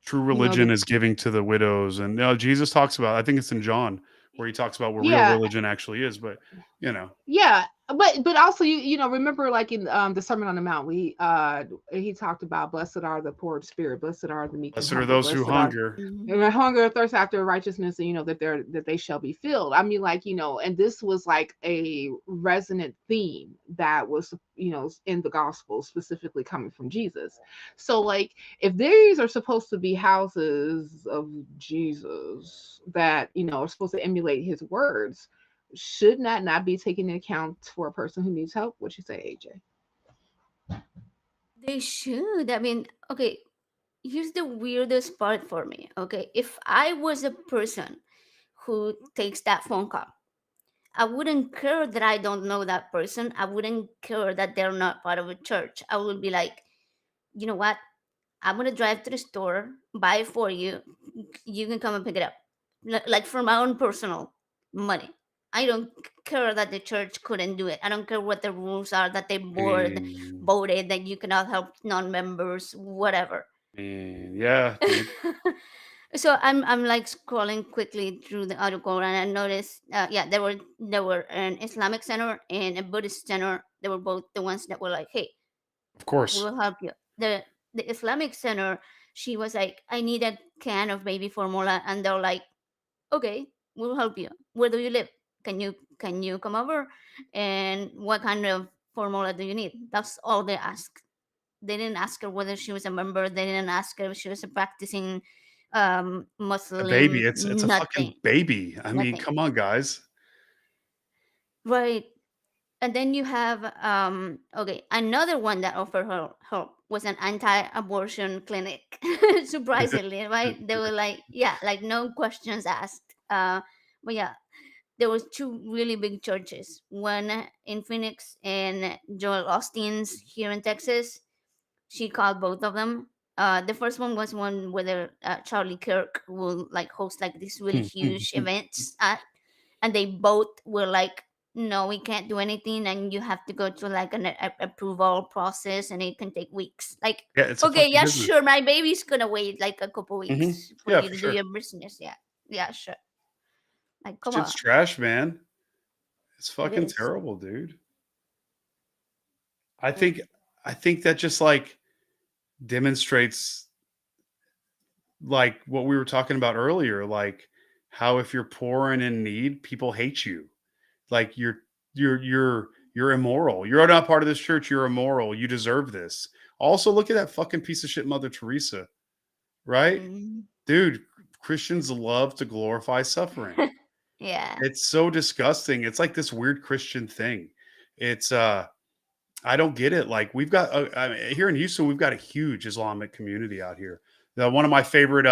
True religion is giving to the widows, and Jesus talks about. I think it's in John where he talks about what real yeah, religion actually is. But yeah, but also remember, like, in the Sermon on the Mount, he talked about, blessed are the poor in spirit, blessed are the meek and blessed are humble, those who blessed are hunger. hunger and thirst after righteousness, and that they shall be filled. I mean, like, and this was like a resonant theme that was in the gospel, specifically coming from Jesus. So, like, if these are supposed to be houses of Jesus that are supposed to emulate his words, should not be taken into account for a person who needs help? What you say, AJ? They should. I mean, okay, here's the weirdest part for me. Okay, if I was a person who takes that phone call, I wouldn't care that I don't know that person. I wouldn't care that they're not part of a church. I would be like, you know what? I'm gonna drive to the store, buy it for you. You can come and pick it up, like for my own personal money. I don't care that the church couldn't do it. I don't care what the rules are that they voted that you cannot help non-members, whatever. Yeah, dude. So I'm like scrolling quickly through the article, and I noticed, yeah, there were an Islamic center and a Buddhist center. They were both the ones that were like, hey, Of course. we'll help you. The Islamic center, she was like, I need a can of baby formula, and they're like, okay, we'll help you. Where do you live? Can you come over? And what kind of formula do you need? That's all they asked. They didn't ask her whether she was a member. They didn't ask her if she was a practicing A baby. Muslim. It's a Nothing, fucking baby. I mean, nothing. come on, guys. Right. And then you have okay, another one that offered her help was an anti-abortion clinic. Surprisingly, right? They were like, yeah, like no questions asked. But yeah, there was two really big churches, one in Phoenix and Joel Austin's here in Texas. She called both of them. The first one was one where Charlie Kirk will like host like these really huge events at, and they both were like, no, we can't do anything, and you have to go to like an approval process, and it can take weeks. Like, Yeah, it's a okay, fucking yeah, business. sure, my baby's gonna wait like a couple weeks for Yeah, you for to do sure. your business. Yeah, yeah, sure. Like, come Shit's on, trash, man. It's it fucking is. terrible, dude. I It, think I think that just like demonstrates like what we were talking about earlier, like how if you're poor and in need, people hate you. Like you're immoral. You're not part of this church. You're immoral. You deserve this. Also, look at that fucking piece of shit Mother Teresa, right? mm, Dude, Christians love to glorify suffering. yeah. It's so disgusting. It's like this weird Christian thing. It's I don't get it. Like we've got I mean, here in Houston, we've got a huge Islamic community out here. One of my favorite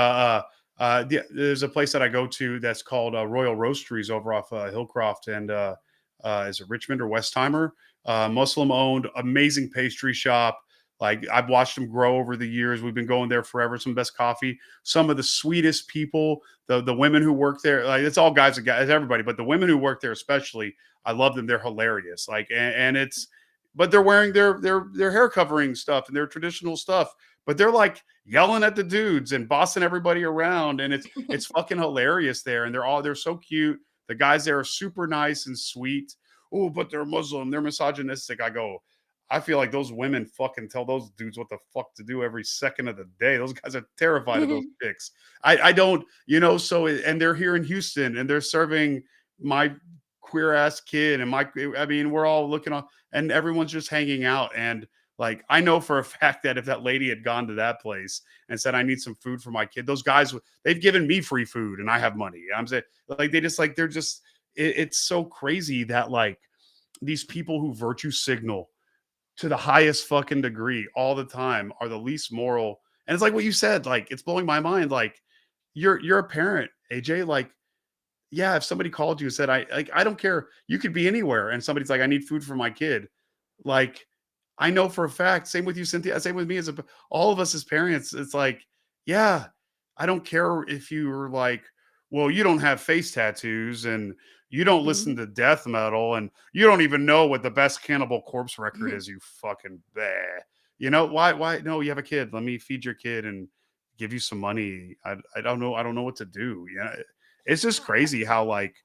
there's a place that I go to that's called Royal Roasteries over off Hillcroft and is it Richmond or Westheimer? Muslim owned, amazing pastry shop. Like I've watched them grow over the years. We've been going there forever. Some best coffee. Some of the sweetest people. The women who work there, like it's all guys and guys, everybody, but the women who work there especially, I love them. They're hilarious. Like and it's but they're wearing their hair covering stuff and their traditional stuff. But they're like yelling at the dudes and bossing everybody around, and it's fucking hilarious there. And they're so cute. The guys there are super nice and sweet. Oh, but they're Muslim. They're misogynistic. I go. I feel like those women fucking tell those dudes what the fuck to do every second of the day. Those guys are terrified of those chicks. I don't, so, and they're here in Houston and they're serving my queer ass kid and I mean, we're all looking on and everyone's just hanging out. And like, I know for a fact that if that lady had gone to that place and said, I need some food for my kid, those guys, they've given me free food and I have money. I'm saying, like, they just like, they're just, it's so crazy that like these people who virtue signal to the highest fucking degree all the time are the least moral. And it's like what you said, like, it's blowing my mind. Like, you're a parent, AJ. Like, yeah, if somebody called you and said, I don't care, you could be anywhere, and somebody's like, I need food for my kid. Like, I know for a fact, same with you, Cynthia, same with me all of us as parents, it's like, yeah, I don't care if you were like, well, you don't have face tattoos and you don't listen Mhm. to death metal and you don't even know what the best Cannibal Corpse record is, you fucking bleh. Why no, you have a kid, let me feed your kid and give you some money. I don't know, I don't know what to do. It's just crazy how like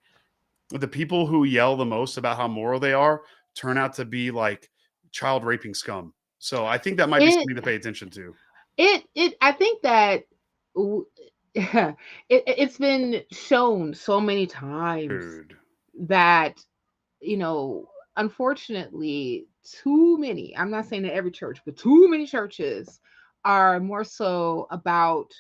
the people who yell the most about how moral they are turn out to be like child raping scum. So I think that might be It something to pay attention to. I think that w- it's been shown so many times Dude. that, unfortunately, too many, I'm not saying that every church, but too many churches are more so about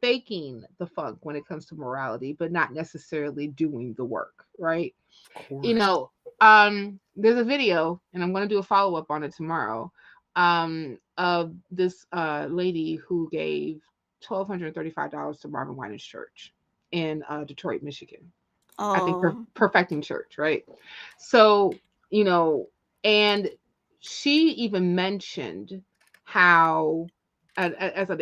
faking the funk when it comes to morality, but not necessarily doing the work, right? Of You course. know, there's a video, and I'm going to do a follow up on it tomorrow, of this lady who gave $1,235 to Marvin Winans Church in Detroit, Michigan. I think Oh. Perfecting Church, right? So, you know, and she even mentioned how, as an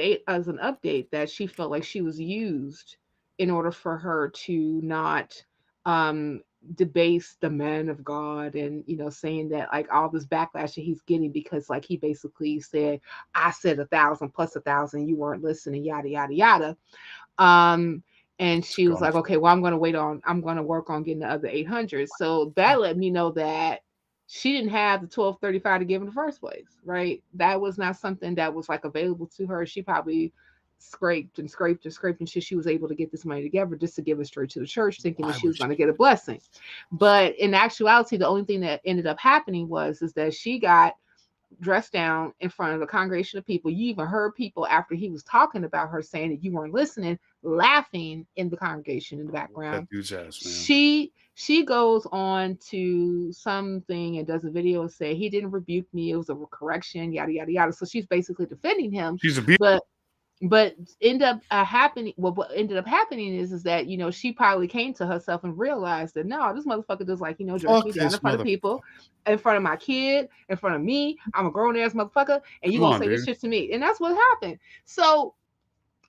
update, that she felt like she was used in order for her to not um debase the man of God, and saying that like all this backlash that he's getting because like he basically said, I said 1,000 plus 1,000, you weren't listening, yada yada yada. Um, and It's she was gone. like, okay, well, I'm going to work on getting the other 800. So that let me know that she didn't have the 1235 to give in the first place, right? That was not something that was like available to her. She probably scraped and scraped and scraped until she was able to get this money together just to give it straight to the church, thinking that Why she would was going to she? get a blessing. But in actuality, the only thing that ended up happening is that she got dressed down in front of a congregation of people. You even heard people after he was talking about her saying that you weren't listening, laughing in the congregation in the Whoop that background. dude's ass, man. She goes on to something and does a video and say he didn't rebuke me, it was a correction, yada yada yada. So she's basically defending him, She's a beauty. but end up happening well, what ended up happening is that she probably came to herself and realized that no, this motherfucker just like dress Fuck me down in this front of mother. people, in front of my kid, in front of me. I'm a grown ass motherfucker, and you Come gonna on, say this dude. shit to me. And that's what happened. So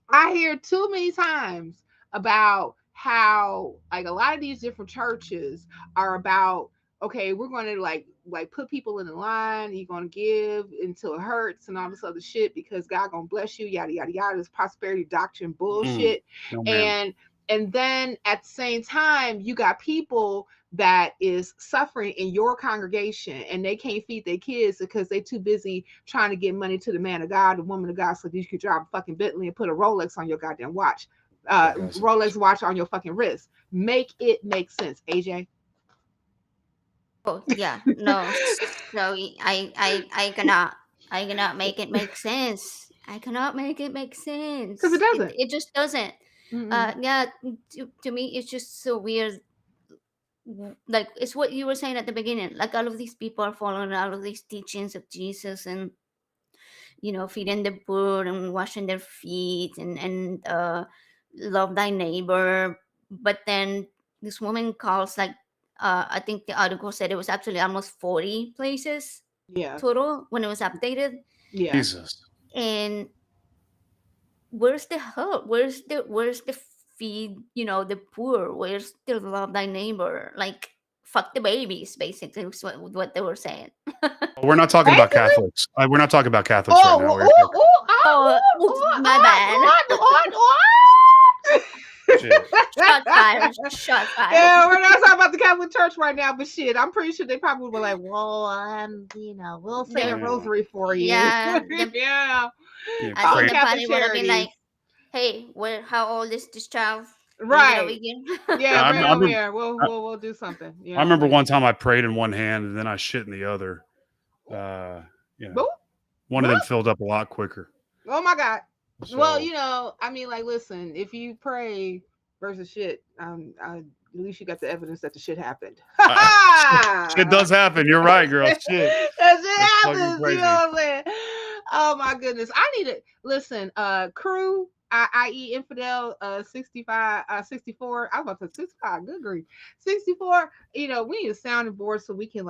I hear too many times about how like a lot of these different churches are about, okay, we're going to like put people in the line, you're going to give until it hurts and all this other shit because God going to bless you, yada yada yada, this prosperity doctrine Mm. bullshit. No, ma'am. And then at the same time you got people that is suffering in your congregation and they can't feed their kids because they too busy trying to get money to the man of God, the woman of God, so that you could drive a fucking Bentley and put a Rolex on your goddamn watch, That guy's a Rolex watch on your fucking wrist. Make it make sense, AJ. Oh yeah, no. So I cannot make it make sense. I cannot make it make Because it sense. It doesn't. it just doesn't. Mm-mm. Yeah. To me, it's just so weird. Like it's what you were saying at the beginning. Like all of these people are following all of these teachings of Jesus, and feeding the poor and washing their feet, and love thy neighbor. But then this woman calls, like, I think the article said it was actually almost 40 places Yeah, total when it was updated. yeah. Jesus. And where's the help? Where's the feed, the poor? Where's the love thy neighbor? Like, fuck the babies, basically, is what they were saying. We're not talking about Basically, Catholics. We're not talking about Catholics right now. oh, We're oh, oh, Oh, oh, oops, oh, my oh, bad. oh, shit. Shot fired. Shot fired. Yeah, we're not talking about the Catholic Church right now, but shit, I'm pretty sure they probably were like, well, we'll say a They're Yeah. rosary for you. Yeah, Yeah. Yeah. I All the think Pray. the Catholic party would have been charities. like, "Hey, how old is this child? Bring it over Right. here." Yeah, I, bring it I over remember. here. We'll I, we'll we'll do something. You I know, remember like, one time I prayed in one hand and then I shit in the other. Uh, boop, one of them boop. filled up a lot quicker. Oh my God. Well, So I mean, like, listen, if you pray versus shit, at least you got the evidence that the shit happened. Ha I, shit ha! does happen. You're right, girl. Shit. That shit That's fucking happens. You crazy. know what I'm saying? Oh my goodness. I need to listen. Crew, i.e. Infidel, 65, 64. I was about to say 65. Good grief, 64. We need a sounding board so we can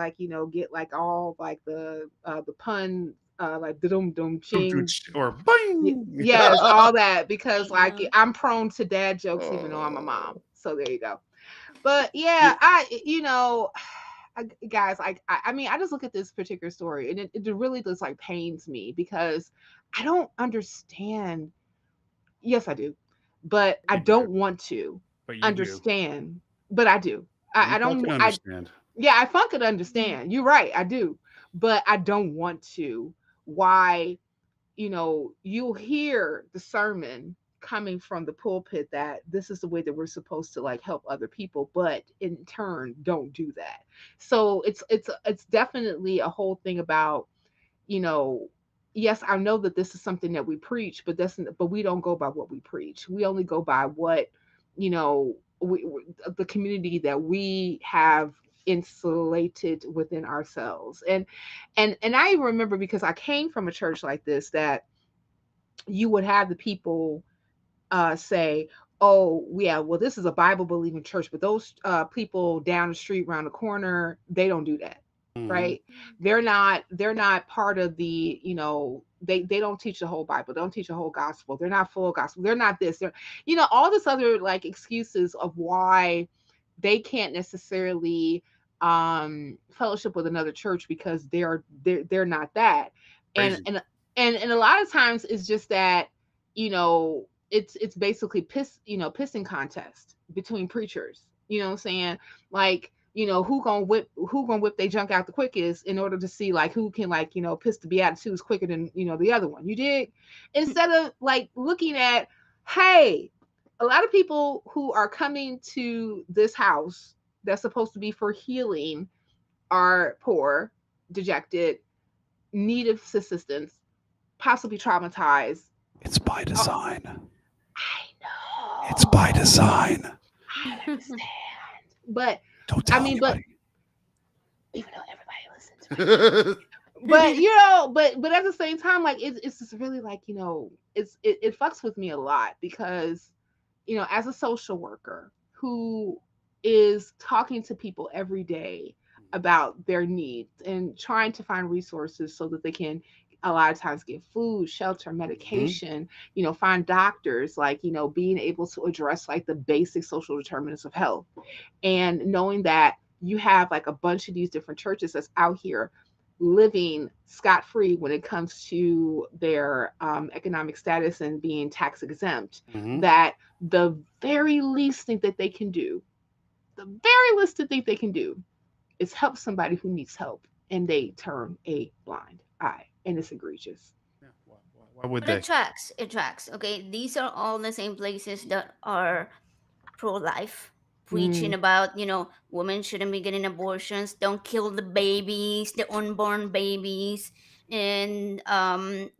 get like all like the pun, like the dum dum ching. Or bang. Yes, all that because I like know. I'm prone to dad jokes even though I'm a Oh. mom. So there you go. But Yeah, yeah, guys, I mean, I just look at this particular story and it really just like pains me because I don't understand. Yes, I do, but I you do. don't want to But you do. understand. But I do. You I don't. fucking I understand. Yeah, I fucking understand. You're right. I do, but I don't want to. Why? You'll hear the sermon coming from the pulpit that this is the way that we're supposed to like help other people, but in turn don't do that. So it's definitely a whole thing about, you know yes, I know that this is something that we preach, but we don't go by what we preach. We only go by what, you know the community that we have insulated within ourselves. And I remember, because I came from a church like this, that you would have the people say, "Oh, yeah, well, this is a Bible believing church, but those people down the street, around the corner, they don't do that, Hmm. right? They're not part of the, they don't teach the whole Bible, they don't teach the whole gospel, they're not full gospel, they're not this, they're, all this other like excuses of why they can't necessarily fellowship with another church because they're not that." and Crazy. and and a lot of times it's just that, you know it's basically pissing contest between preachers. You know what I'm saying? Like, who gonna whip their junk out the quickest in order to see like who can like, piss the beatitudes quicker than, the other one. You dig? Instead of like looking at, hey, a lot of people who are coming to this house that's supposed to be for healing are poor, dejected, need of assistance, possibly traumatized. It's by Oh, design. I It's by know. design. I understand. But Don't I tell mean, but anybody. even though everybody listens to my podcast. But but at the same time, like it's just really like, it fucks with me a lot because, as a social worker who is talking to people every day about their needs and trying to find resources so that they can a lot of times get food, shelter, Mhm. medication, find doctors, like, being able to address like the basic social determinants of health, and knowing that you have like a bunch of these different churches that's out here living scot free when it comes to their economic status and being tax exempt, Mhm. that the very least thing that they can do, the very least thing they can do is help somebody who needs help, and they turn a blind eye, and it's egregious. Yeah. Why would But it they? tracks. It tracks. Okay, these are all the same places that are pro-life, preaching Mm, about women shouldn't be getting abortions, don't kill the babies, the unborn babies, and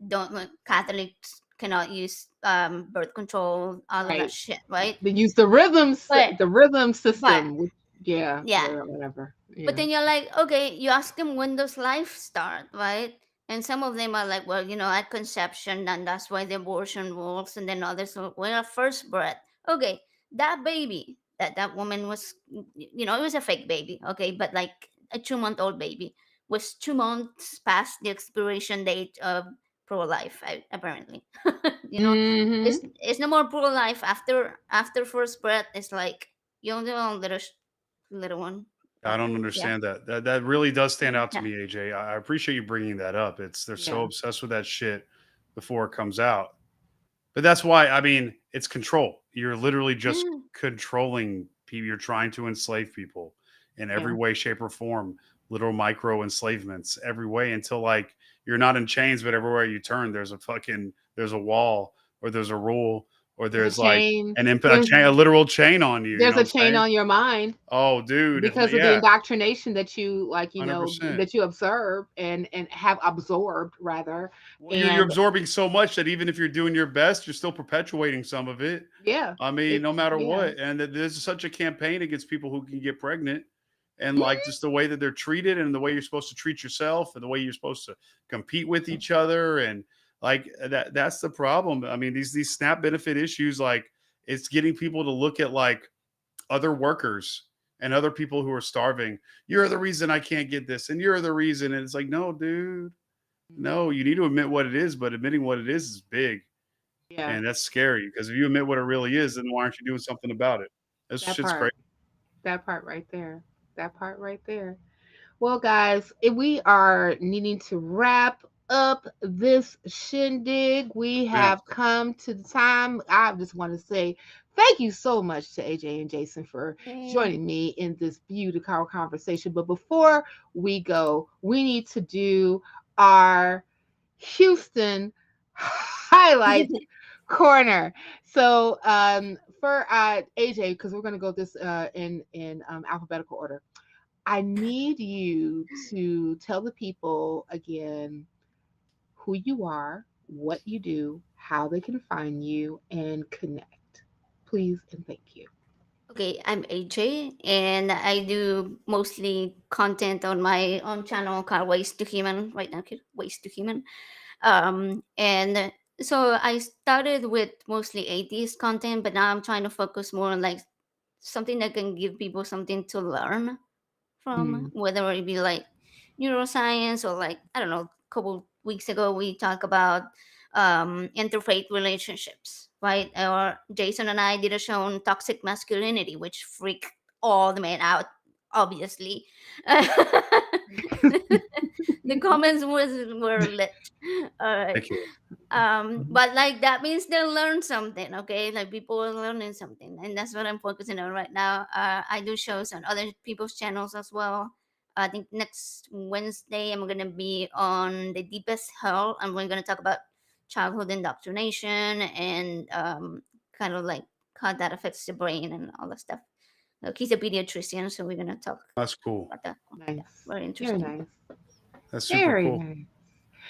don't Catholics cannot use birth control, all of that right. shit, right? They use the rhythms, But the rhythm but system. Yeah, yeah, whatever. but Yeah. then you're like, okay, you ask them when does life start, right? And some of them are like, well, at conception, and that's why the abortion rules. And then others are, well, at first breath. Okay, that baby that woman was, it was a fake baby, okay, but like a 2-month-old baby was 2 months past the expiration date of pro-life, apparently. you know, Hmm. it's no more pro-life after first breath. It's like you only want little one. I But don't yeah. understand that. That really does stand out to Yeah. me, AJ. I appreciate you bringing that up. It's they're so Yeah. obsessed with that shit before it comes out. But that's why, I mean, it's control. You're literally just Yeah. controlling people. You're trying to enslave people in every Yeah. way, shape, or form. Literal micro enslavements every way until like you're not in chains, but everywhere you turn, there's a wall or there's a rule or There's a there's like chain. a chain, a literal chain on you. You There's know what a I'm chain saying? on your mind Oh, dude, because of the yeah, indoctrination that you like, 100%. that you observe and have absorbed rather. Well, you're And absorbing so much that even if you're doing your best, you're still perpetuating some of it. yeah, I mean, no it's matter yeah. what, and that there's such a campaign against people who can get pregnant, and like Mhm. just the way that they're treated, and the way you're supposed to treat yourself, and the way you're supposed to compete with each other, and like that's the problem. I mean, these SNAP benefit issues, like it's getting people to look at like other workers and other people who are starving. You're the reason I can't get this, and you're the reason. And it's like, no, dude, no, you need to admit what it is, but admitting what it is big. Yeah, And that's scary because if you admit what it really is, then why aren't you doing something about it? This that shit's crazy. part. That part right there. That part right there. Well, guys, if we are needing to wrap up this shindig, we Yeah. have come to the time. I just want to say thank you so much to AJ and Jason for Yay. joining me in this beautiful conversation. But before we go, we need to do our Houston highlights corner. So for AJ, because we're gonna go this in alphabetical order. I need you to tell the people again who you are, what you do, how they can find you, and connect. Please and thank you. Okay, I'm AJ, and I do mostly content on my own channel called Waste to Human right now. Waste to Human. And so I started with mostly atheist content, but now I'm trying to focus more on like something that can give people something to learn from, Mm, whether it be like neuroscience or like, I don't know, a couple weeks ago we talked about interfaith relationships, right? Or Jason and I did a show on toxic masculinity, which freaked all the men out obviously. The comments were lit. All right. Thank you. But like that means they learn something, okay? Like people are learning something, and that's what I'm focusing on right now. I do shows on other people's channels as well. I think next Wednesday I'm gonna be on the deepest hell, and we're gonna talk about childhood indoctrination and kind of like how that affects the brain and all that stuff. Like he's a pediatrician, so we're gonna talk That's cool. about that. Yeah, Nice. very Very interesting. nice. That's super Very cool. nice.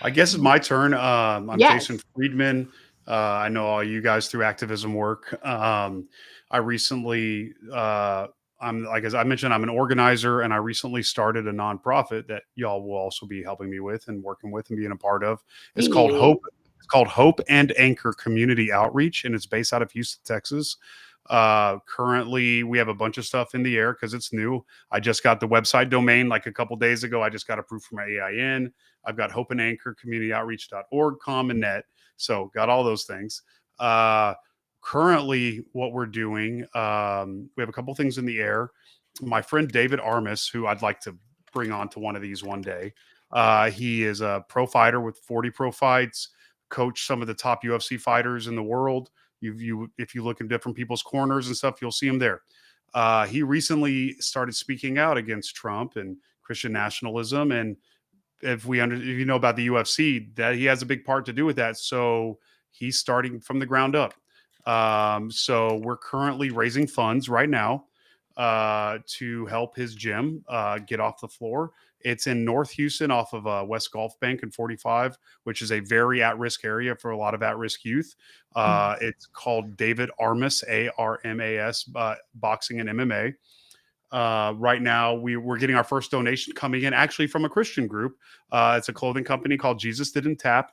I guess it's my turn. I'm Jason Yes. Friedman. I know all you guys through activism work. I recently, I'm like as I mentioned, I'm an organizer, and I recently started a nonprofit that y'all will also be helping me with and working with and being a part of. It's called Yeah. Hope. It's called Hope and Anchor Community Outreach, and it's based out of Houston, Texas. Currently, we have a bunch of stuff in the air because it's new. I just got the website domain like a couple days ago. I just got approved for my AIN. I've got Hope and Anchor Community Outreach.org, com, and net. So got all those things. Currently, what we're doing, we have a couple things in the air. My friend David Armis, who I'd like to bring on to one of these one day. He is a pro fighter with 40 pro fights, coached some of the top UFC fighters in the world. If you look in different people's corners and stuff, you'll see him there. He recently started speaking out against Trump and Christian nationalism, and if you know about the UFC, that he has a big part to do with that. So he's starting from the ground up. So we're currently raising funds right now to help his gym get off the floor. It's in North Houston off of West Gulf Bank and 45, which is a very at-risk area for a lot of at-risk youth. It's called David Armas, ARMAS, Boxing and MMA. Right now, we're getting our first donation coming in actually from a Christian group. It's a clothing company called Jesus Didn't Tap,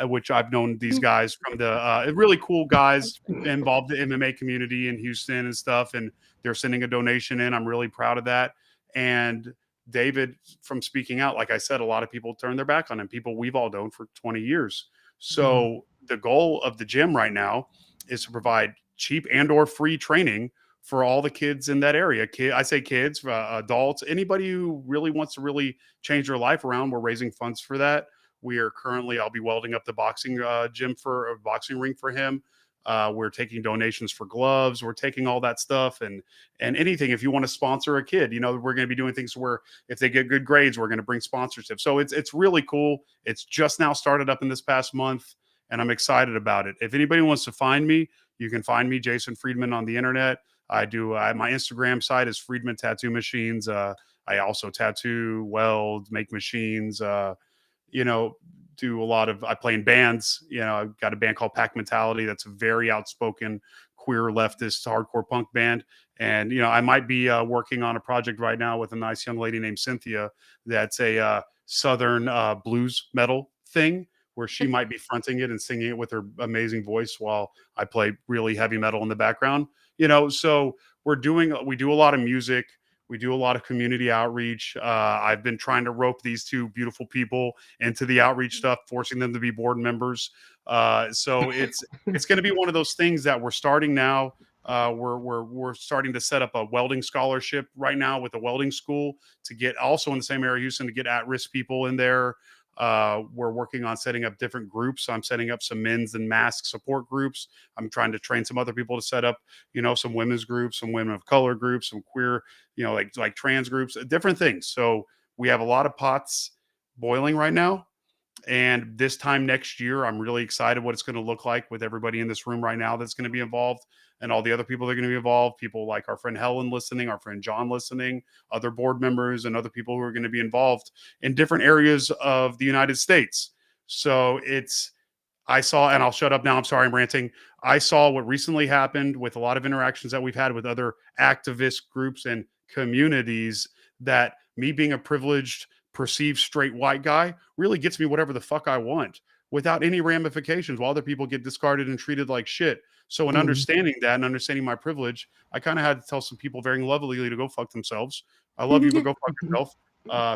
which I've known these guys from the really cool guys involved in the MMA community in Houston and stuff. And they're sending a donation in. I'm really proud of that. And David, from speaking out, like I said, a lot of people turn their back on him, people we've all known for 20 years. So the goal of the gym right now is to provide cheap and or free training for all the kids in that area. I say kids, adults, anybody who really wants to really change their life around. We're raising funds for that. We are currently, I'll be welding up the boxing gym for a boxing ring for him. We're taking donations for gloves. We're taking all that stuff and anything. If you want to sponsor a kid, we're going to be doing things where if they get good grades, we're going to bring sponsorship. So it's really cool. It's just now started up in this past month, and I'm excited about it. If anybody wants to find me, you can find me, Jason Friedman, on the internet. I do. My Instagram site is Friedman Tattoo Machines. I also tattoo, weld, make machines. Do a lot of. I play in bands. I've got a band called Pack Mentality. That's a very outspoken queer leftist hardcore punk band. And I might be working on a project right now with a nice young lady named Cynthia. That's a southern blues metal thing where she might be fronting it and singing it with her amazing voice while I play really heavy metal in the background. So we do a lot of music. We do a lot of community outreach. I've been trying to rope these two beautiful people into the outreach stuff, forcing them to be board members. So it's going to be one of those things that we're starting now. We're starting to set up a welding scholarship right now with a welding school to get also in the same area, Houston, to get at-risk people in there. We're working on setting up different groups. I'm setting up some men's and mask support groups. I'm trying to train some other people to set up, some women's groups, some women of color groups, some queer, like trans groups, different things. So we have a lot of pots boiling right now. And this time next year, I'm really excited what it's going to look like with everybody in this room right now that's going to be involved and all the other people that are going to be involved. People like our friend Helen listening, our friend John listening, other board members, and other people who are going to be involved in different areas of the United States. So I saw, and I'll shut up now. I'm sorry, I'm ranting. I saw what recently happened with a lot of interactions that we've had with other activist groups and communities, that me being a privileged, perceived straight white guy really gets me whatever the fuck I want without any ramifications, while other people get discarded and treated like shit. So in understanding that and understanding my privilege, I kind of had to tell some people very lovingly to go fuck themselves. I love you, but go fuck yourself.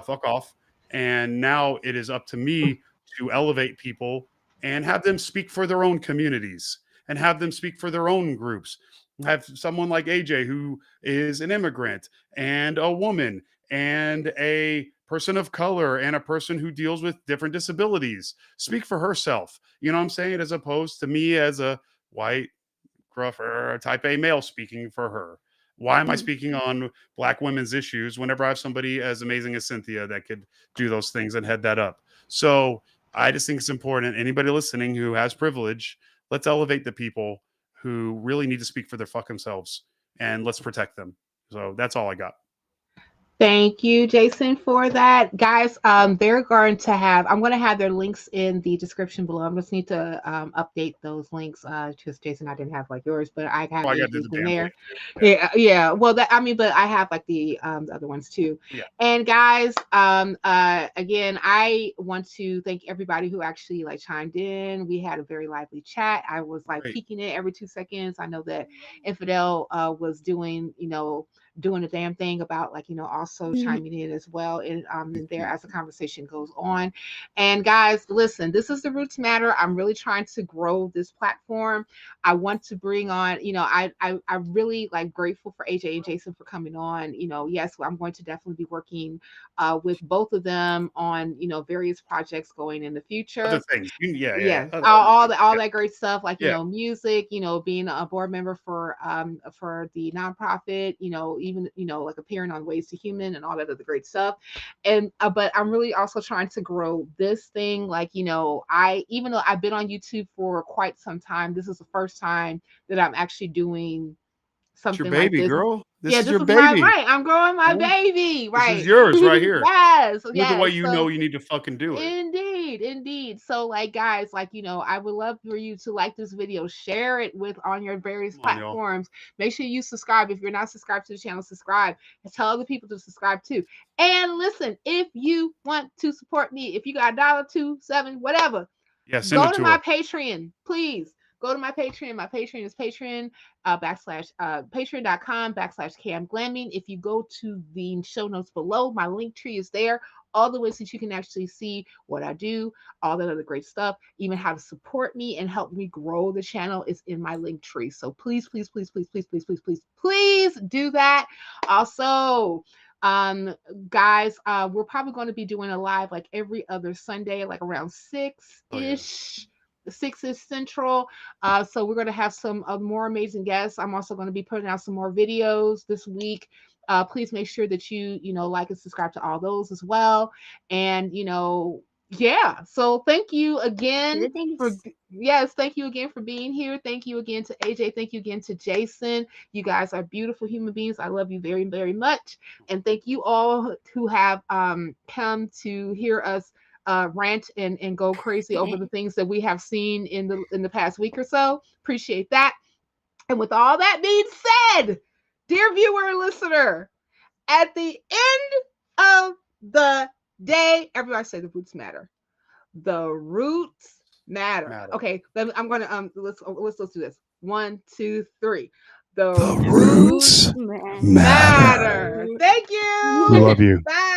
Fuck off. And now it is up to me to elevate people and have them speak for their own communities and have them speak for their own groups. Have someone like AJ who is an immigrant and a woman and a person of color and a person who deals with different disabilities speak for herself. You know what I'm saying? As opposed to me as a white, gruff, type A male speaking for her. Why am I speaking on black women's issues whenever I have somebody as amazing as Cynthia that could do those things and head that up? So I just think it's important. Anybody listening who has privilege, let's elevate the people who really need to speak for their fucking selves, and let's protect them. So that's all I got. Thank you, Jason, for that. Guys, they're going to have, I'm going to have their links in the description below. I just need to update those links because Jason, I didn't have like yours, but I have I got to do AJ's the in damn there. thing. Yeah. Well, that, I mean, but I have like the other ones too. Yeah. And guys, again, I want to thank everybody who actually like chimed in. We had a very lively chat. I was like Great. peeking it every 2 seconds. I know that Infidel was doing, doing a damn thing about like also chiming in as well in there as the conversation goes on. And guys, listen, this is the Roots Matter. I'm really trying to grow this platform. I want to bring on, I really like grateful for AJ and Jason for coming on. Yes, I'm going to definitely be working with both of them on various projects going in the Other future. things. Yeah. Yeah, Other all things. that all Yeah. that great stuff, like Yeah. music, being a board member for the nonprofit, even like appearing on Ways to Human and all that other great stuff. And but I'm really also trying to grow this thing. Like I, even though I've been on YouTube for quite some time, this is the first time that I'm actually doing It's your something like baby, this. girl. This Yeah, is this your is my baby. right. I'm growing my Yeah. baby, This is right? yours right here. Yes, Do it the way yes. you know So you need to fucking do it. indeed. So like guys, like I would love for you to like this video, share it with on your various Come on, y'all. platforms. Make sure you subscribe. If you're not subscribed to the channel, subscribe and tell other people to subscribe too. And listen, if you want to support me, if you got $1, 2, 7, whatever, Yeah, send go it to to my her. Patreon, please. Go to my Patreon. My Patreon is Patreon backslash patreon.com/Cam Glamming. If you go to the show notes below, my link tree is there. All the ways that you can actually see what I do, all that other great stuff, even how to support me and help me grow the channel is in my link tree. So please do that. Also, guys, we're probably going to be doing a live like every other Sunday, like around 6 Oh yeah. ish. 6 is central. So we're going to have some more amazing guests. I'm also going to be putting out some more videos this week. Please make sure that you like and subscribe to all those as well. And yeah. So thank you again for Thanks. yes, thank you again for being here. Thank you again to AJ. Thank you again to Jason. You guys are beautiful human beings. I love you very, very much. And thank you all who have come to hear us rant and go crazy over the things that we have seen in the past week or so. Appreciate that. And with all that being said, dear viewer and listener, at the end of the day, everybody say the roots matter. The roots matter. Okay, I'm gonna let's do this. 1, 2, 3. The roots Roots matter. Thank you. Love you. Bye.